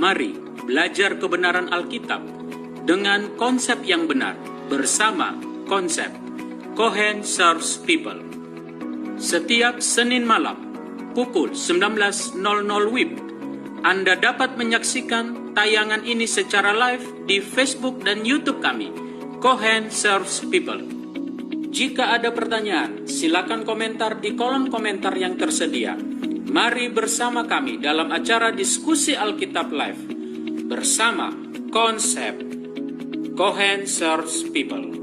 Mari belajar kebenaran Alkitab dengan konsep yang benar bersama konsep Cohen Serves People. Setiap Senin malam pukul 19.00 WIB, Anda dapat menyaksikan tayangan ini secara live di Facebook dan YouTube kami, Cohen Serves People. Jika ada pertanyaan, silakan komentar di kolom komentar yang tersedia. Mari bersama kami dalam acara diskusi Alkitab Live bersama konsep Cohen Serves People.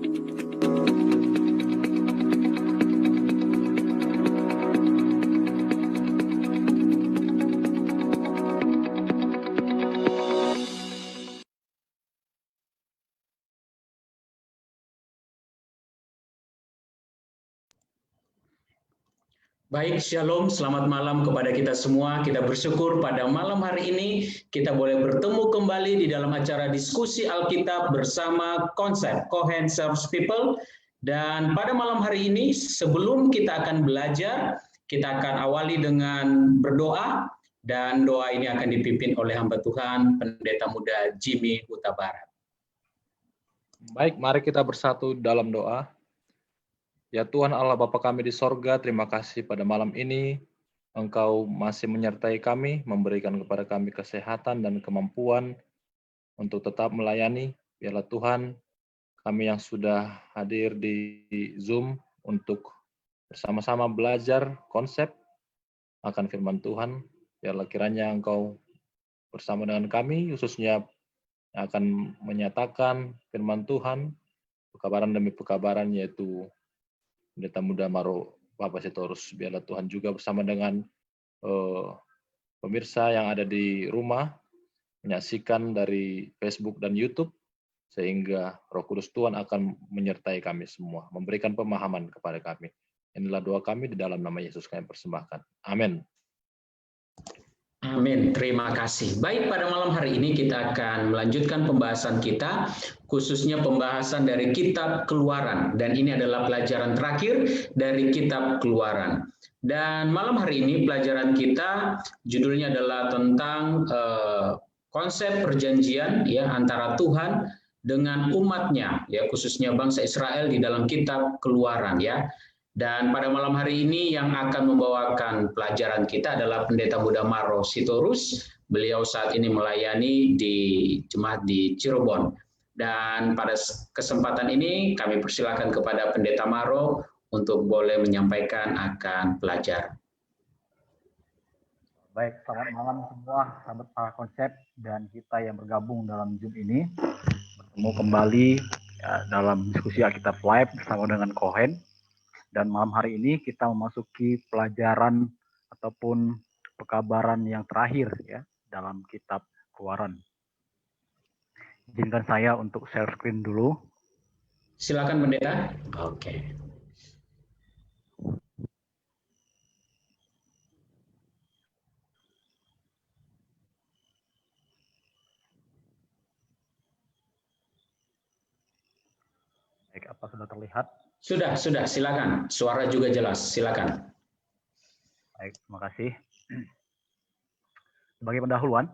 Baik, Shalom, selamat malam kepada kita semua. Kita bersyukur pada malam hari ini kita boleh bertemu kembali di dalam acara diskusi Alkitab bersama konsep Cohen Serves People. Dan pada malam hari ini, sebelum kita akan belajar, kita akan awali dengan berdoa, dan doa ini akan dipimpin oleh hamba Tuhan, Pendeta Muda Jimmy Huta Barat. Baik, mari kita bersatu dalam doa. Ya Tuhan Allah Bapa kami di sorga, terima kasih pada malam ini Engkau masih menyertai kami, memberikan kepada kami kesehatan dan kemampuan untuk tetap melayani. Biarlah Tuhan, kami yang sudah hadir di Zoom untuk bersama-sama belajar konsep akan firman Tuhan. Biarlah kiranya Engkau bersama dengan kami, khususnya akan menyatakan firman Tuhan, pekabaran demi pekabaran, yaitu Pendeta Muda Maro Bapak Sitorus. Biarlah Tuhan juga bersama dengan pemirsa yang ada di rumah, menyaksikan dari Facebook dan YouTube, sehingga Roh Kudus Tuhan akan menyertai kami semua, memberikan pemahaman kepada kami. Inilah doa kami di dalam nama Yesus kami persembahkan. Amin. Amin, terima kasih. Baik, pada malam hari ini kita akan melanjutkan pembahasan kita, khususnya pembahasan dari Kitab Keluaran. Dan ini adalah pelajaran terakhir dari Kitab Keluaran. Dan malam hari ini pelajaran kita judulnya adalah tentang konsep perjanjian ya antara Tuhan dengan umatnya, ya khususnya bangsa Israel di dalam Kitab Keluaran ya. Dan pada malam hari ini yang akan membawakan pelajaran kita adalah Pendeta Muda Maro Sitorus. Beliau saat ini melayani di jemaat di Cirebon. Dan pada kesempatan ini kami persilakan kepada Pendeta Maro untuk boleh menyampaikan akan pelajaran. Baik, selamat malam semua sahabat para konsep dan kita yang bergabung dalam Zoom ini. Bertemu kembali ya, dalam diskusi Alkitab Live bersama dengan Cohen. Dan malam hari ini kita memasuki pelajaran ataupun pekabaran yang terakhir ya dalam Kitab Keluaran. Izinkan saya untuk share screen dulu. Silakan Pendeta. Oke. Baik, apa sudah terlihat? Sudah, silakan. Suara juga jelas, silakan. Baik, terima kasih. Sebagai pendahuluan,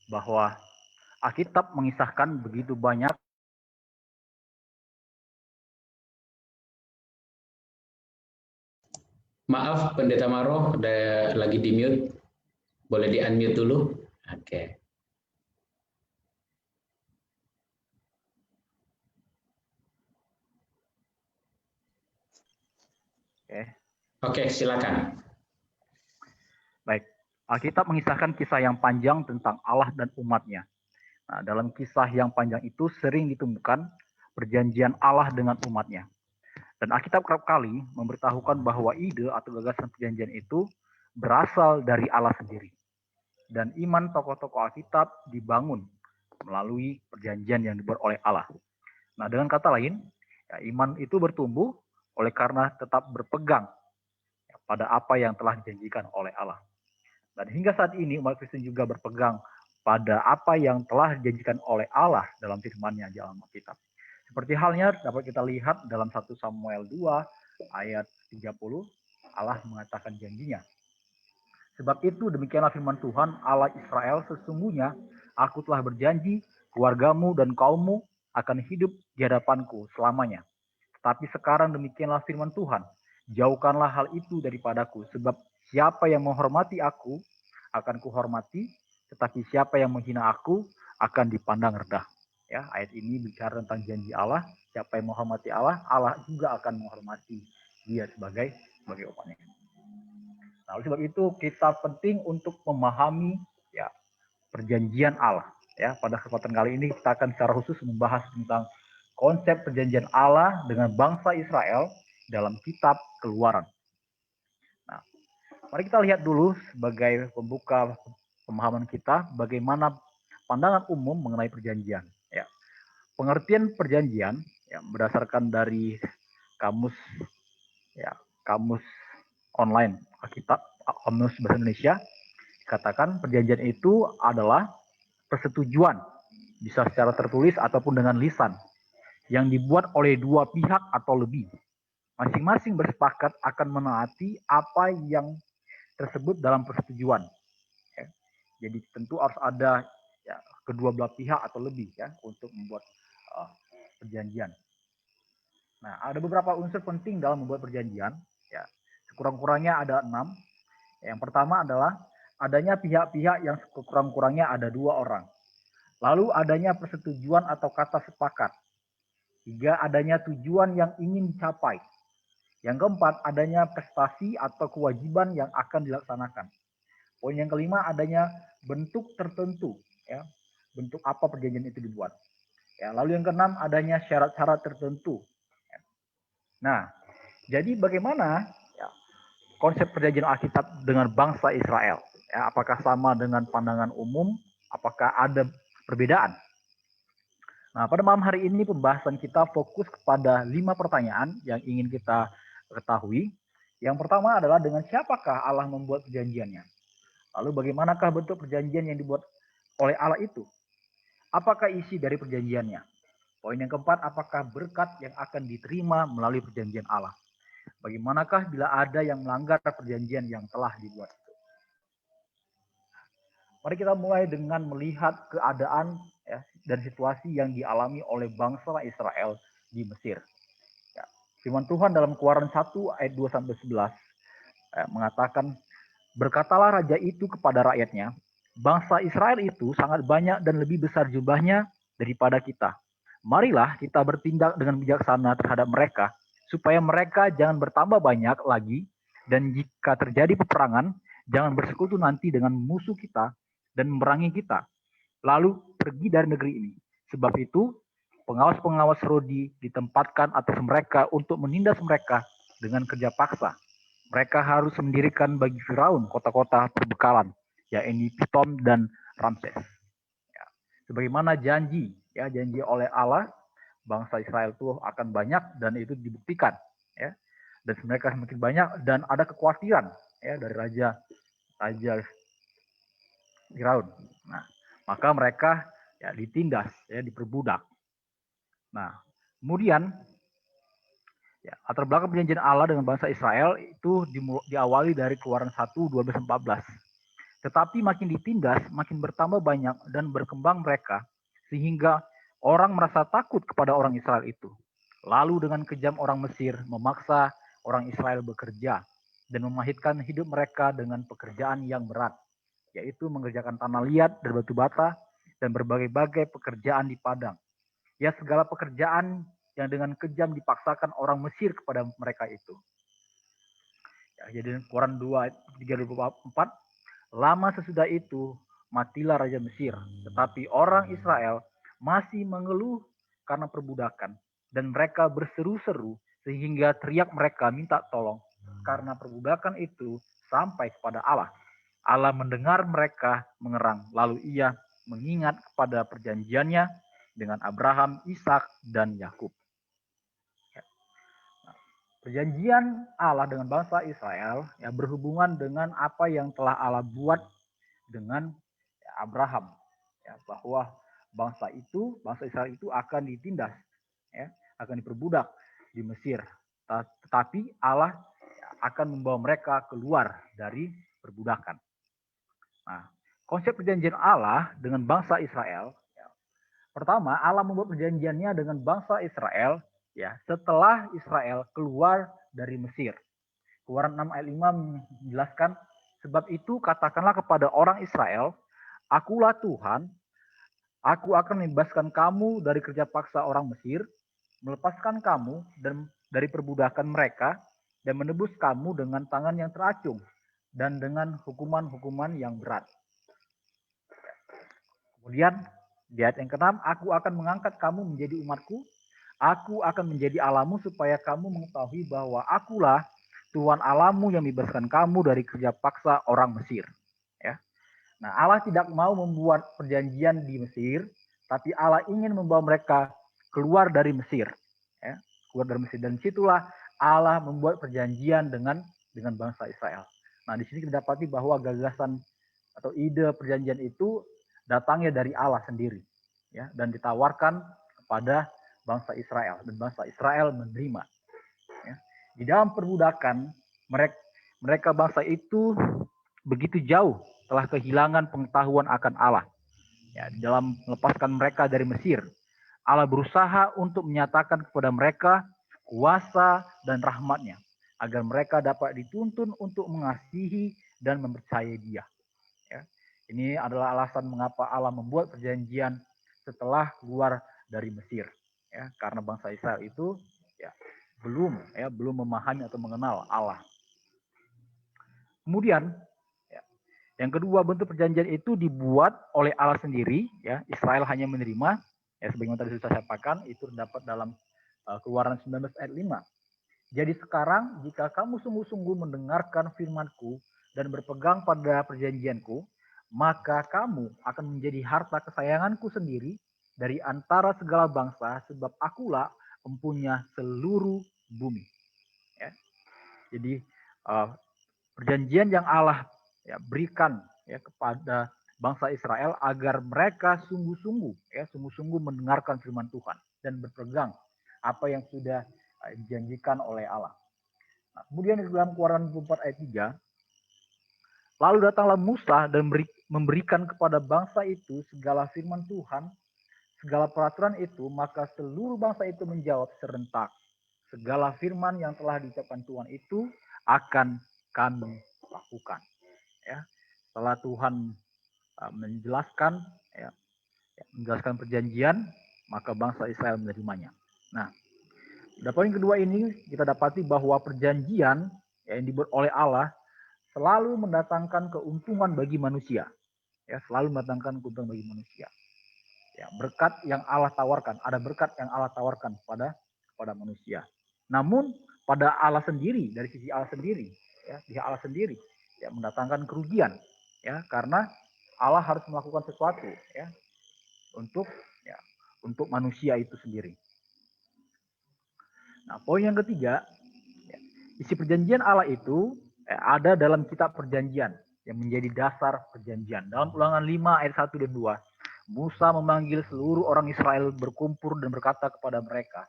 bahwa Alkitab mengisahkan begitu banyak Maaf, Pendeta Maro, ada lagi di mute. Boleh di unmute dulu? Oke. Oke, silakan. baik. Alkitab mengisahkan kisah yang panjang tentang Allah dan umatnya. Nah, dalam kisah yang panjang itu sering ditemukan perjanjian Allah dengan umatnya. Dan Alkitab kerap kali memberitahukan bahwa ide atau gagasan perjanjian itu berasal dari Allah sendiri. Dan iman tokoh-tokoh Alkitab dibangun melalui perjanjian yang dibuat oleh Allah. Nah, dengan kata lain, ya, iman itu bertumbuh oleh karena tetap berpegang ya, pada apa yang telah dijanjikan oleh Allah. Dan hingga saat ini umat Kristen juga berpegang pada apa yang telah dijanjikan oleh Allah dalam firman-Nya di dalam Alkitab. Seperti halnya dapat kita lihat dalam 1 Samuel 2 ayat 30, Allah mengatakan janjinya. Sebab itu demikianlah firman Tuhan Allah Israel, sesungguhnya aku telah berjanji keluargamu dan kaummu akan hidup di hadapanku selamanya. Tetapi sekarang demikianlah firman Tuhan, jauhkanlah hal itu daripadaku, sebab siapa yang menghormati aku akan kuhormati, tetapi siapa yang menghina aku akan dipandang rendah. Ya, ayat ini bicara tentang janji Allah, siapa yang menghormati Allah, Allah juga akan menghormati dia sebagai umatnya. Nah, oleh sebab itu kita penting untuk memahami ya perjanjian Allah. Ya, pada kesempatan kali ini kita akan secara khusus membahas tentang konsep perjanjian Allah dengan bangsa Israel dalam kitab Keluaran. Nah, mari kita lihat dulu sebagai pembuka pemahaman kita bagaimana pandangan umum mengenai perjanjian. Ya, pengertian perjanjian ya, berdasarkan dari kamus kamus online Alkitab, Kamus Bahasa Indonesia, katakan perjanjian itu adalah persetujuan, bisa secara tertulis ataupun dengan lisan, yang dibuat oleh dua pihak atau lebih. Masing-masing bersepakat akan menaati apa yang tersebut dalam persetujuan. Ya. Jadi tentu harus ada ya, kedua belah pihak atau lebih ya untuk membuat perjanjian. Nah, ada beberapa unsur penting dalam membuat perjanjian. Ya, sekurang-kurangnya ada 6. Yang pertama adalah adanya pihak-pihak yang sekurang-kurangnya ada 2 orang. Lalu adanya persetujuan atau kata sepakat. 3, adanya tujuan yang ingin dicapai. Yang keempat, adanya prestasi atau kewajiban yang akan dilaksanakan. Poin yang kelima, adanya bentuk tertentu. Ya, bentuk apa perjanjian itu dibuat. Ya, lalu yang keenam, adanya syarat-syarat tertentu. Nah, jadi bagaimana ya, konsep perjanjian Alkitab dengan bangsa Israel? Ya, apakah sama dengan pandangan umum? Apakah ada perbedaan? Nah, pada malam hari ini pembahasan kita fokus kepada 5 pertanyaan yang ingin kita ketahui. Yang pertama adalah dengan siapakah Allah membuat perjanjiannya? Lalu bagaimanakah bentuk perjanjian yang dibuat oleh Allah itu? Apakah isi dari perjanjiannya? Poin yang keempat, apakah berkat yang akan diterima melalui perjanjian Allah? Bagaimanakah bila ada yang melanggar perjanjian yang telah dibuat itu? Mari kita mulai dengan melihat keadaan ya, dan situasi yang dialami oleh bangsa Israel di Mesir. Ya, firman Tuhan dalam Keluaran 1 ayat 2-11 mengatakan, berkatalah raja itu kepada rakyatnya, bangsa Israel itu sangat banyak dan lebih besar jumlahnya daripada kita. Marilah kita bertindak dengan bijaksana terhadap mereka, supaya mereka jangan bertambah banyak lagi, dan jika terjadi peperangan, jangan bersekutu nanti dengan musuh kita dan memerangi kita, lalu pergi dari negeri ini. Sebab itu, pengawas-pengawas Rodi ditempatkan atas mereka untuk menindas mereka dengan kerja paksa. Mereka harus mendirikan bagi Firaun kota-kota perbekalan, yaitu Pitom dan Ramses. Ya, sebagaimana janji oleh Allah, bangsa Israel itu akan banyak dan itu dibuktikan. Ya, dan mereka semakin banyak dan ada kekhawatiran ya dari raja Firaun. Nah, maka mereka ya ditindas, ya diperbudak. Nah, kemudian ya, latar belakang perjanjian Allah dengan bangsa Israel itu diawali dari Keluaran 1:12-14. Tetapi makin ditindas, makin bertambah banyak dan berkembang mereka, sehingga orang merasa takut kepada orang Israel itu. Lalu dengan kejam orang Mesir memaksa orang Israel bekerja dan memahitkan hidup mereka dengan pekerjaan yang berat, yaitu mengerjakan tanah liat dan batu bata dan berbagai-bagai pekerjaan di padang. Ya, segala pekerjaan yang dengan kejam dipaksakan orang Mesir kepada mereka itu. Ya, jadi Keluaran 2:3-4, lama sesudah itu matilah Raja Mesir, tetapi orang Israel masih mengeluh karena perbudakan, dan mereka berseru-seru sehingga teriak mereka minta tolong karena perbudakan itu sampai kepada Allah. Allah mendengar mereka mengerang, lalu ia mengingat kepada perjanjiannya dengan Abraham, Ishak, dan Yakub. Perjanjian Allah dengan bangsa Israel ya berhubungan dengan apa yang telah Allah buat dengan Abraham, ya, bahwa bangsa Israel itu akan ditindas, ya, akan diperbudak di Mesir. Tetapi Allah akan membawa mereka keluar dari perbudakan. Nah, konsep perjanjian Allah dengan bangsa Israel, ya, pertama Allah membuat perjanjiannya dengan bangsa Israel ya setelah Israel keluar dari Mesir. Keluaran 6 ayat 5 menjelaskan, sebab itu katakanlah kepada orang Israel, akulah Tuhan, aku akan membebaskan kamu dari kerja paksa orang Mesir, melepaskan kamu dan dari perbudakan mereka, dan menebus kamu dengan tangan yang teracung, dan dengan hukuman-hukuman yang berat. Kemudian di ayat yang ke-6, aku akan mengangkat kamu menjadi umatku, aku akan menjadi Allahmu supaya kamu mengetahui bahwa akulah Tuhan Allahmu yang membebaskan kamu dari kerja paksa orang Mesir. Ya. Nah, Allah tidak mau membuat perjanjian di Mesir, tapi Allah ingin membawa mereka keluar dari Mesir. Ya. Keluar dari Mesir, dan situlah Allah membuat perjanjian dengan bangsa Israel. Nah, di sini kita dapati bahwa gagasan atau ide perjanjian itu datangnya dari Allah sendiri, ya, dan ditawarkan kepada bangsa Israel, dan bangsa Israel menerima. Ya. Di dalam perbudakan, mereka bangsa itu begitu jauh telah kehilangan pengetahuan akan Allah. Ya, di dalam melepaskan mereka dari Mesir, Allah berusaha untuk menyatakan kepada mereka kuasa dan rahmat-Nya, agar mereka dapat dituntun untuk mengasihi dan mempercayai Dia. Ya. Ini adalah alasan mengapa Allah membuat perjanjian setelah keluar dari Mesir. Ya, karena bangsa Israel itu ya belum memahami atau mengenal Allah. Kemudian yang kedua, bentuk perjanjian itu dibuat oleh Allah sendiri, ya. Israel hanya menerima, ya, sebagaimana tadi sudah saya katakan, itu terdapat dalam Keluaran 19 ayat 5. Jadi sekarang jika kamu sungguh-sungguh mendengarkan firman-Ku dan berpegang pada perjanjian-Ku, maka kamu akan menjadi harta kesayangan-Ku sendiri dari antara segala bangsa, sebab Akulah empunya seluruh bumi. Ya. Jadi perjanjian yang Allah berikan ya kepada bangsa Israel agar mereka sungguh-sungguh mendengarkan firman Tuhan dan berpegang apa yang sudah dijanjikan oleh Allah. Nah, kemudian di dalam Keluaran 24 ayat 3, lalu datanglah Musa dan memberikan kepada bangsa itu segala firman Tuhan, segala peraturan itu, maka seluruh bangsa itu menjawab serentak, segala firman yang telah diucapkan Tuhan itu akan kami lakukan. Ya, setelah Tuhan menjelaskan perjanjian, maka bangsa Israel menerimanya. Nah, pada poin kedua ini kita dapati bahwa perjanjian yang dibuat oleh Allah selalu mendatangkan keuntungan bagi manusia. Ya, selalu mendatangkan keuntungan bagi manusia. Ya, berkat yang Allah tawarkan, ada berkat yang Allah tawarkan kepada manusia. Namun pada Allah sendiri, dari sisi Allah sendiri, ya, pihak Allah sendiri, ya, mendatangkan kerugian. Ya, karena Allah harus melakukan sesuatu ya untuk manusia itu sendiri. Nah, poin yang ketiga, ya, isi perjanjian Allah itu ada dalam kitab perjanjian yang menjadi dasar perjanjian. Dalam Ulangan 5 ayat 1 dan 2, Musa memanggil seluruh orang Israel berkumpul dan berkata kepada mereka,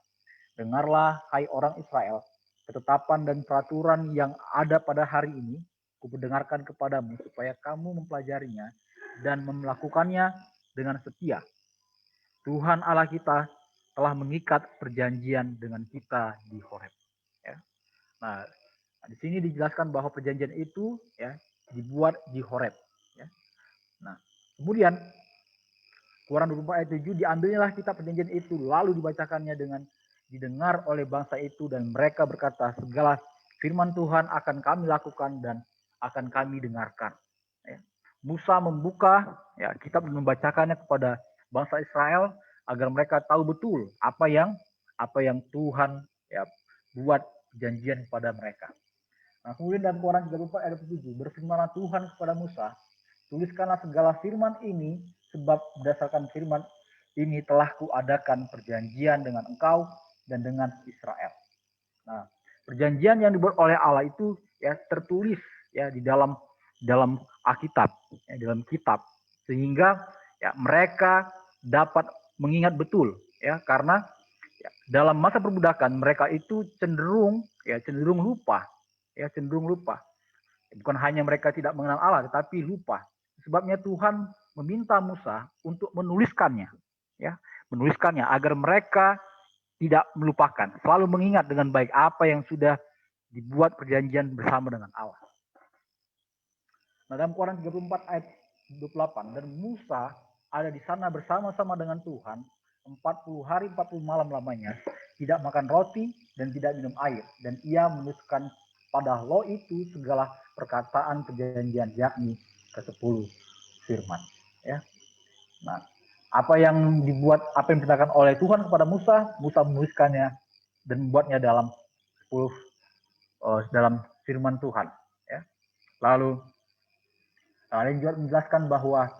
dengarlah hai orang Israel, ketetapan dan peraturan yang ada pada hari ini kudengarkan kepadamu supaya kamu mempelajarinya dan melakukannya dengan setia. Tuhan Allah kita telah mengikat perjanjian dengan kita di Horeb. Ya. Nah, di sini dijelaskan bahwa perjanjian itu ya dibuat di Horeb. Ya. Nah, kemudian Keluaran 24 ayat 7, diambillah kitab perjanjian itu lalu dibacakannya dengan didengar oleh bangsa itu dan mereka berkata, segala firman Tuhan akan kami lakukan dan akan kami dengarkan. Ya. Musa membuka ya kitab dan membacakannya kepada bangsa Israel agar mereka tahu betul apa yang Tuhan ya buat perjanjian kepada mereka. Nah, kemudian dalam Keluaran 34 ayat 7, berfirmanlah Tuhan kepada Musa, tuliskanlah segala firman ini, sebab berdasarkan firman ini telah kuadakan perjanjian dengan engkau dan dengan Israel. Nah, perjanjian yang dibuat oleh Allah itu ya tertulis ya di dalam Alkitab, ya, dalam kitab, sehingga ya mereka dapat mengingat betul ya, karena ya, dalam masa perbudakan mereka itu cenderung lupa. Bukan hanya mereka tidak mengenal Allah, tetapi lupa. sebabnya Tuhan meminta Musa untuk menuliskannya, ya, menuliskannya agar mereka tidak melupakan, selalu mengingat dengan baik apa yang sudah dibuat perjanjian bersama dengan Allah. Nah, dalam Quran 34 ayat 28, dan Musa ada di sana bersama-sama dengan Tuhan 40 hari 40 malam lamanya, tidak makan roti dan tidak minum air, dan ia menuliskan pada lo itu segala perkataan perjanjian, yakni ke-10 firman, ya. Nah, apa yang diperintahkan oleh Tuhan kepada Musa, Musa menuliskannya dan membuatnya dalam 10 dalam firman Tuhan, ya. Lalu ada juga menjelaskan bahwa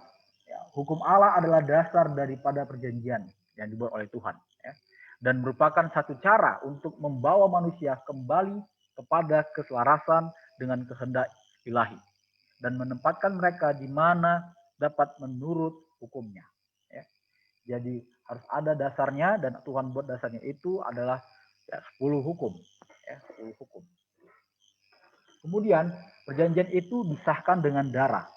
ya, hukum Allah adalah dasar daripada perjanjian yang dibuat oleh Tuhan, ya, dan merupakan satu cara untuk membawa manusia kembali kepada keselarasan dengan kehendak ilahi dan menempatkan mereka di mana dapat menurut hukumnya. Ya. Jadi harus ada dasarnya, dan Tuhan buat dasarnya itu adalah ya, 10 hukum. Ya, 10 hukum. Kemudian perjanjian itu disahkan dengan darah.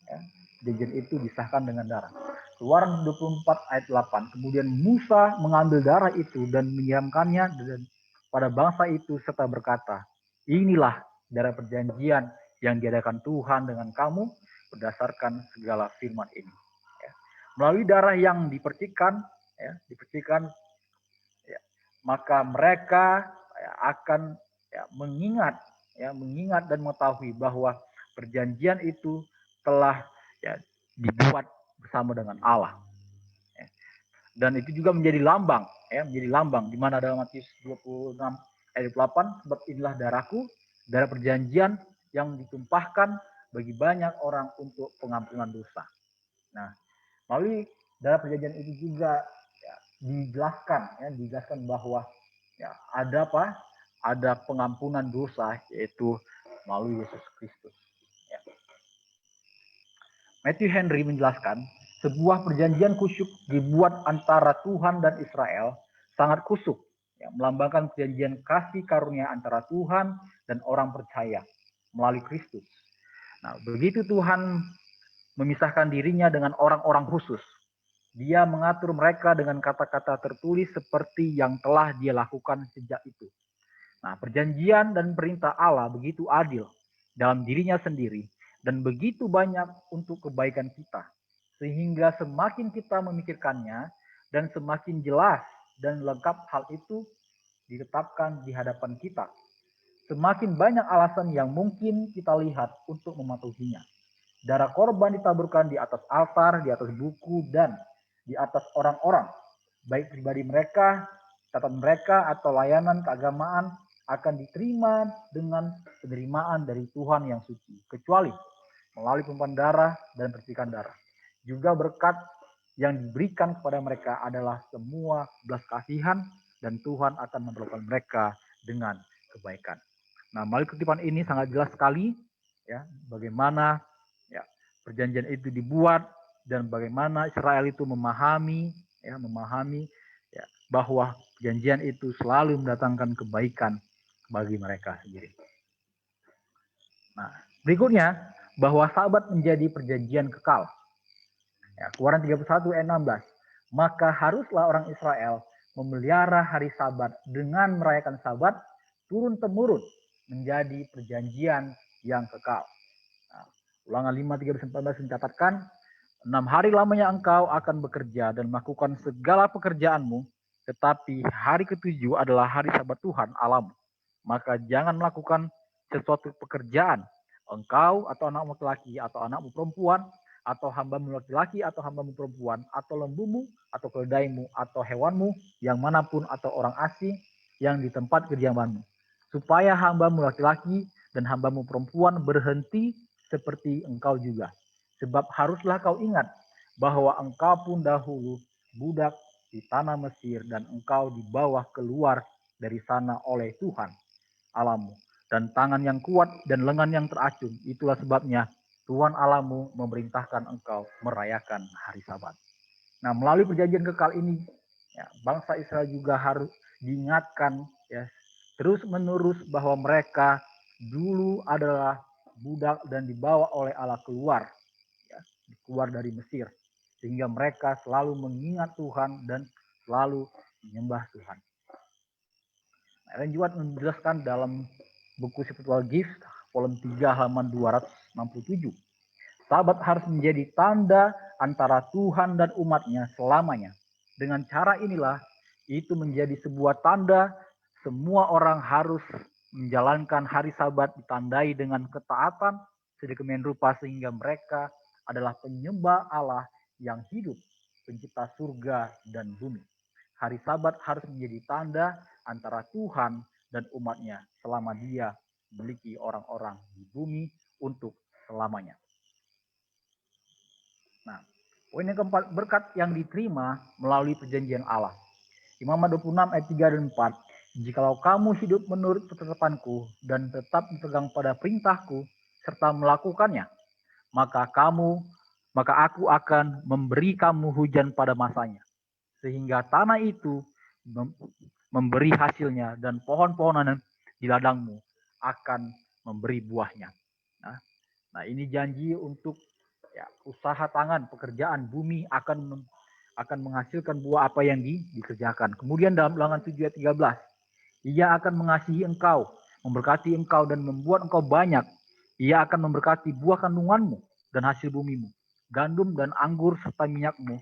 Ya, perjanjian itu disahkan dengan darah. Keluaran 24 ayat 8. Kemudian Musa mengambil darah itu dan menyiramkannya pada bangsa itu serta berkata, inilah darah perjanjian yang diadakan Tuhan dengan kamu berdasarkan segala firman ini. Ya. Melalui darah yang dipercikan, ya, ya, maka mereka ya, akan ya, mengingat dan mengetahui bahwa perjanjian itu telah ya, dibuat bersama dengan Allah. Ya. Dan itu juga menjadi lambang, ya, menjadi lambang di mana dalam Matius 26 ayat 8, sebab inilah darahku, darah perjanjian yang ditumpahkan bagi banyak orang untuk pengampunan dosa. Nah, melalui darah perjanjian itu juga ya, dijelaskan bahwa ya, ada apa? Ada pengampunan dosa, yaitu melalui Yesus Kristus. Ya. Matthew Henry menjelaskan, sebuah perjanjian kusyuk dibuat antara Tuhan dan Israel sangat kusuk, ya, melambangkan perjanjian kasih karunia antara Tuhan dan orang percaya melalui Kristus. Nah, begitu Tuhan memisahkan dirinya dengan orang-orang khusus, Dia mengatur mereka dengan kata-kata tertulis seperti yang telah Dia lakukan sejak itu. Nah, perjanjian dan perintah Allah begitu adil dalam dirinya sendiri dan begitu banyak untuk kebaikan kita, sehingga semakin kita memikirkannya dan semakin jelas dan lengkap hal itu ditetapkan di hadapan kita, semakin banyak alasan yang mungkin kita lihat untuk mematuhinya. Darah korban ditaburkan di atas altar, di atas buku, dan di atas orang-orang, baik pribadi mereka, catatan mereka, atau layanan keagamaan, akan diterima dengan penerimaan dari Tuhan yang suci, kecuali melalui tumpahan darah dan percikan darah. Juga berkat yang diberikan kepada mereka adalah semua belas kasihan, dan Tuhan akan memperlakukan mereka dengan kebaikan. Nah, melalui kutipan ini sangat jelas sekali ya bagaimana ya perjanjian itu dibuat dan bagaimana Israel itu memahami ya bahwa perjanjian itu selalu mendatangkan kebaikan bagi mereka sendiri. Nah, berikutnya bahwa Sabat menjadi perjanjian kekal. Ya, Keluaran 31 ayat 16. Maka haruslah orang Israel memelihara hari Sabat dengan merayakan Sabat turun-temurun menjadi perjanjian yang kekal. Nah, Ulangan 5:13-14 mencatatkan, 6 hari lamanya engkau akan bekerja dan melakukan segala pekerjaanmu, tetapi hari ke-7 adalah hari Sabat Tuhan Allahmu. Maka jangan melakukan sesuatu pekerjaan, engkau atau anakmu laki-laki atau anakmu perempuan, atau hambamu laki-laki atau hambamu perempuan, atau lembumu atau keledaimu atau hewanmu yang manapun atau orang asing yang di tempat kediamanmu, supaya hambamu laki-laki dan hambamu perempuan berhenti seperti engkau juga. Sebab haruslah kau ingat bahwa engkau pun dahulu budak di tanah Mesir, dan engkau dibawa keluar dari sana oleh Tuhan Allahmu, dan tangan yang kuat dan lengan yang teracung. Itulah sebabnya Tuhan Allahmu memerintahkan engkau merayakan hari Sabat. Nah, melalui perjanjian kekal ini, ya, bangsa Israel juga harus diingatkan ya terus menerus bahwa mereka dulu adalah budak dan dibawa oleh Allah keluar ya, keluar dari Mesir, sehingga mereka selalu mengingat Tuhan dan selalu menyembah Tuhan. Ellen G. White menjelaskan dalam buku Spiritual Gifts, volume 3 halaman 267. Sabat harus menjadi tanda antara Tuhan dan umatnya selamanya. Dengan cara inilah, itu menjadi sebuah tanda semua orang harus menjalankan hari Sabat ditandai dengan ketaatan sedemikian rupa sehingga mereka adalah penyembah Allah yang hidup, pencipta surga dan bumi. Hari Sabat harus menjadi tanda antara Tuhan dan umatnya selama dia memiliki orang-orang di bumi untuk selamanya. Nah, poin yang keempat, berkat yang diterima melalui perjanjian Allah. Imamat 26 ayat 3 dan 4. Jikalau kamu hidup menurut ketetapanku dan tetap berpegang pada perintahku serta melakukannya, maka aku akan memberi kamu hujan pada masanya, sehingga tanah itu memberi hasilnya dan pohon-pohonan di ladangmu akan memberi buahnya. Nah, ini janji untuk usaha tangan, pekerjaan bumi akan menghasilkan buah apa yang dikerjakan. Kemudian dalam Ulangan 7 ayat 13, Ia akan mengasihi engkau, memberkati engkau dan membuat engkau banyak. Ia akan memberkati buah kandunganmu dan hasil bumimu, gandum dan anggur serta minyakmu,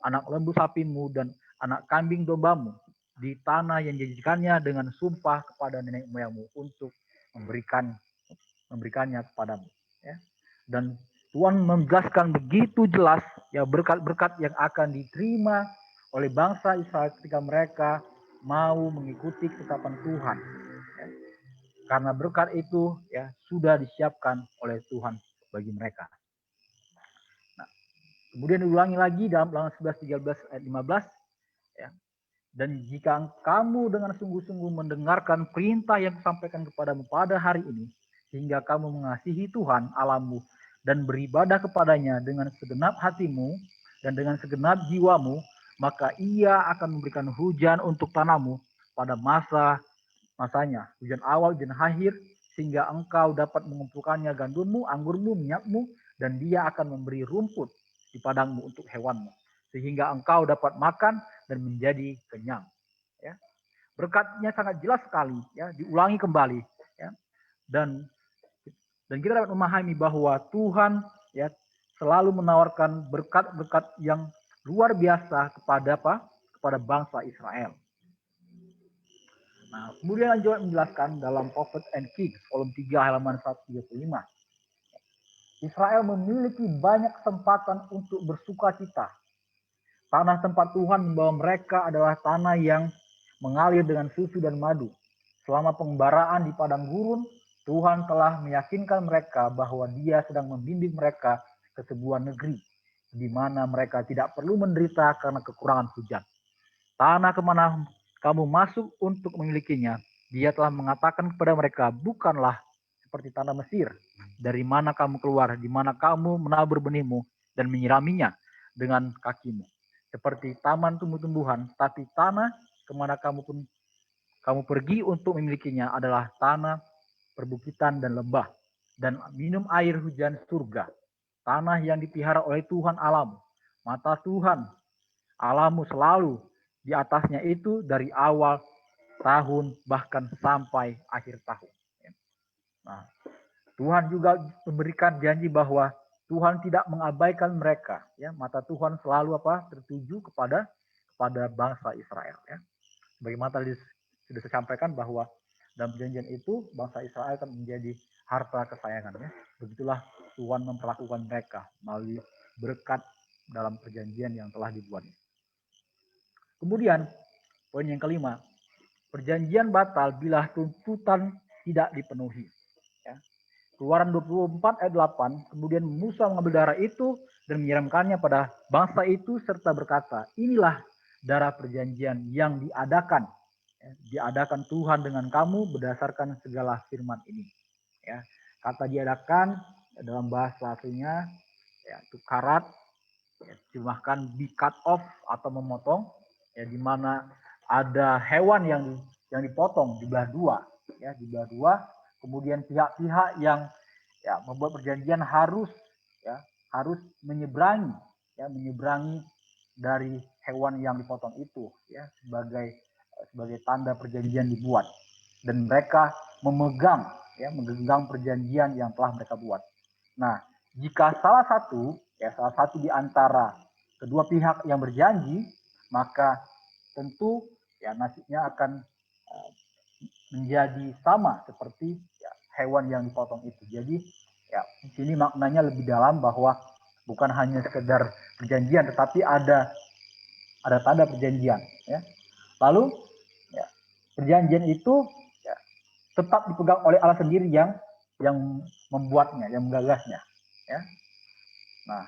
anak lembu sapimu dan anak kambing dombamu, di tanah yang dijanjikannya dengan sumpah kepada nenek moyangmu untuk memberikannya kepadamu. Ya. Dan Tuhan menjelaskan begitu jelas ya berkat-berkat yang akan diterima oleh bangsa Israel ketika mereka mau mengikuti ketetapan Tuhan. Ya. Karena berkat itu ya sudah disiapkan oleh Tuhan bagi mereka. Nah, kemudian diulangi lagi dalam Ulangan 11:13 ayat 15 ya. Dan jika kamu dengan sungguh-sungguh mendengarkan perintah yang disampaikan kepadamu pada hari ini, sehingga kamu mengasihi Tuhan Allahmu dan beribadah kepadanya dengan segenap hatimu dan dengan segenap jiwamu, maka Ia akan memberikan hujan untuk tanahmu pada masanya, hujan awal, hujan akhir, sehingga engkau dapat mengumpulkannya gandummu, anggurmu, minyakmu, dan Dia akan memberi rumput di padangmu untuk hewanmu, sehingga engkau dapat makan dan menjadi kenyang. Ya. Berkatnya sangat jelas sekali, ya, diulangi kembali, ya. Dan kita dapat memahami bahwa Tuhan ya selalu menawarkan berkat-berkat yang luar biasa kepada bangsa Israel. Nah, kemudian lanjut menjelaskan dalam Prophets and Kings volume 3 halaman 135. Israel memiliki banyak kesempatan untuk bersukacita. Tanah tempat Tuhan membawa mereka adalah tanah yang mengalir dengan susu dan madu. Selama pengembaraan di padang gurun, Tuhan telah meyakinkan mereka bahwa Dia sedang membimbing mereka ke sebuah negeri di mana mereka tidak perlu menderita karena kekurangan hujan. Tanah kemana kamu masuk untuk memilikinya, Dia telah mengatakan kepada mereka, bukanlah seperti tanah Mesir, dari mana kamu keluar, di mana kamu menabur benihmu dan menyiraminya dengan kakimu. Seperti taman tumbuh-tumbuhan, tapi tanah kemana kamu pergi untuk memilikinya adalah tanah perbukitan dan lembah, dan minum air hujan surga. Tanah yang dipelihara oleh Tuhan Allahmu. Mata Tuhan Allahmu selalu di atasnya itu dari awal tahun bahkan sampai akhir tahun. Nah, Tuhan juga memberikan janji bahwa Tuhan tidak mengabaikan mereka. Ya, mata Tuhan selalu tertuju kepada bangsa Israel. Ya. Bagaimana tadi sudah saya sampaikan bahwa dalam perjanjian itu bangsa Israel akan menjadi harta kesayangannya. Begitulah Tuhan memperlakukan mereka melalui berkat dalam perjanjian yang telah dibuat. Kemudian poin yang kelima, perjanjian batal bila tuntutan tidak dipenuhi. Ya. Keluaran 24 ayat 8, kemudian Musa mengambil darah itu dan menyiramkannya pada bangsa itu serta berkata, inilah darah perjanjian yang diadakan Tuhan dengan kamu berdasarkan segala firman ini. Ya, kata diadakan dalam bahasa aslinya ya, itu karat, ya, terjemahkan be cut off atau memotong, ya, di mana ada hewan yang dipotong dibelah dua, kemudian pihak-pihak yang ya membuat perjanjian harus harus menyeberangi, ya, menyeberangi dari hewan yang dipotong itu, ya, sebagai tanda perjanjian dibuat, dan mereka memegang, ya, memegang perjanjian yang telah mereka buat. Nah, jika salah satu di antara kedua pihak yang berjanji, maka tentu ya nasibnya akan menjadi sama seperti ya, hewan yang dipotong itu. Jadi ya di sini maknanya lebih dalam bahwa bukan hanya sekedar perjanjian, tetapi ada tanda perjanjian. Ya. Lalu ya, perjanjian itu ya, tetap dipegang oleh Allah sendiri yang membuatnya, yang menggagasnya. Ya. Nah,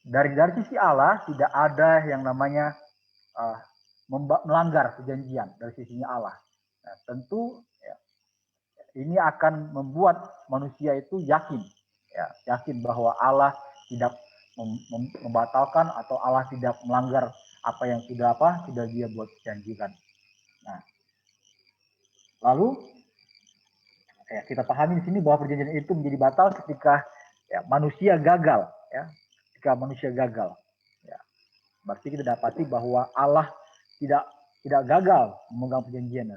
dari sisi Allah tidak ada yang namanya melanggar perjanjian dari sisinya Allah. Nah, tentu ya, ini akan membuat manusia itu yakin, ya, yakin bahwa Allah tidak membatalkan atau Allah tidak melanggar apa yang sudah dia buat janjikan. Nah, lalu ya, kita pahami di sini bahwa perjanjian itu menjadi batal ketika ya, manusia gagal, ya, ketika manusia gagal. Ya, berarti kita dapati bahwa Allah tidak gagal memegang perjanjian.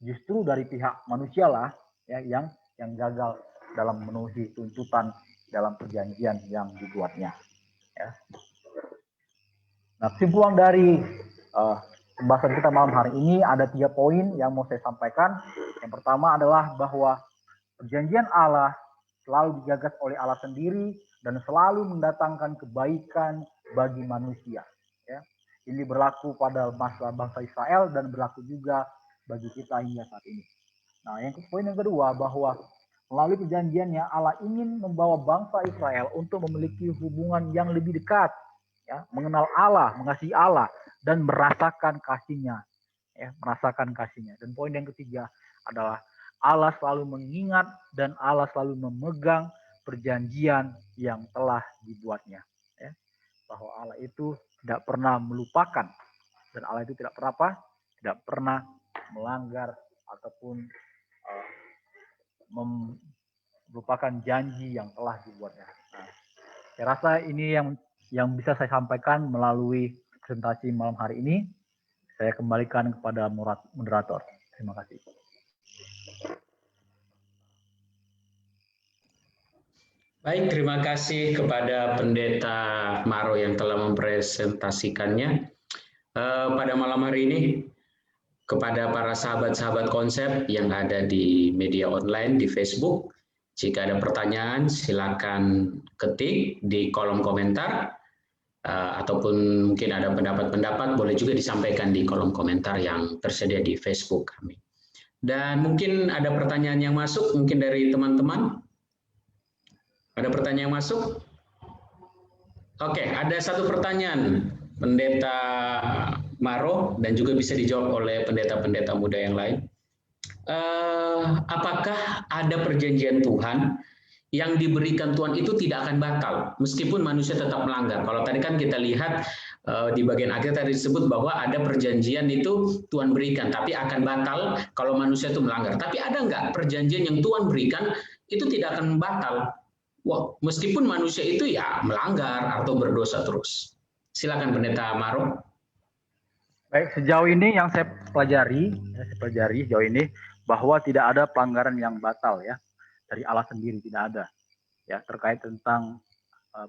Justru dari pihak manusia lah ya, yang gagal dalam memenuhi tuntutan dalam perjanjian yang dibuatnya. Ya. Nah, kesimpulan dari pembahasan kita malam hari ini ada 3 poin yang mau saya sampaikan. Yang pertama adalah bahwa perjanjian Allah selalu digagas oleh Allah sendiri dan selalu mendatangkan kebaikan bagi manusia. Ya. Ini berlaku pada bangsa Israel dan berlaku juga bagi kita hingga saat ini. Nah, poin yang kedua bahwa melalui perjanjiannya Allah ingin membawa bangsa Israel untuk memiliki hubungan yang lebih dekat, ya, mengenal Allah, mengasihi Allah dan merasakan kasih-Nya, ya, merasakan kasih-Nya. Dan poin yang ketiga adalah Allah selalu mengingat dan Allah selalu memegang perjanjian yang telah dibuatnya. Ya. Bahwa Allah itu tidak pernah melupakan dan Allah itu tidak pernah melanggar ataupun melupakan janji yang telah dibuatnya. Nah, saya rasa ini yang bisa saya sampaikan melalui presentasi malam hari ini. Saya kembalikan kepada moderator. Terima kasih. Baik, terima kasih kepada Pendeta Maro yang telah mempresentasikannya pada malam hari ini. Kepada para sahabat-sahabat konsep yang ada di media online di Facebook, jika ada pertanyaan silakan ketik di kolom komentar, ataupun mungkin ada pendapat-pendapat boleh juga disampaikan di kolom komentar yang tersedia di Facebook kami. Dan mungkin ada pertanyaan yang masuk mungkin dari teman-teman. Ada pertanyaan yang masuk? Oke, ada satu pertanyaan Pendeta Maro dan juga bisa dijawab oleh pendeta-pendeta muda yang lain. Apakah ada perjanjian Tuhan yang diberikan Tuhan itu tidak akan batal meskipun manusia tetap melanggar? Kalau tadi kan kita lihat di bagian akhir tadi disebut bahwa ada perjanjian itu Tuhan berikan tapi akan batal kalau manusia itu melanggar. Tapi ada nggak perjanjian yang Tuhan berikan itu tidak akan batal? Wah, meskipun manusia itu ya melanggar atau berdosa terus. Silakan Pendeta Maro. Baik, sejauh ini yang saya pelajari sejauh ini bahwa tidak ada pelanggaran yang batal ya dari Allah sendiri, tidak ada ya terkait tentang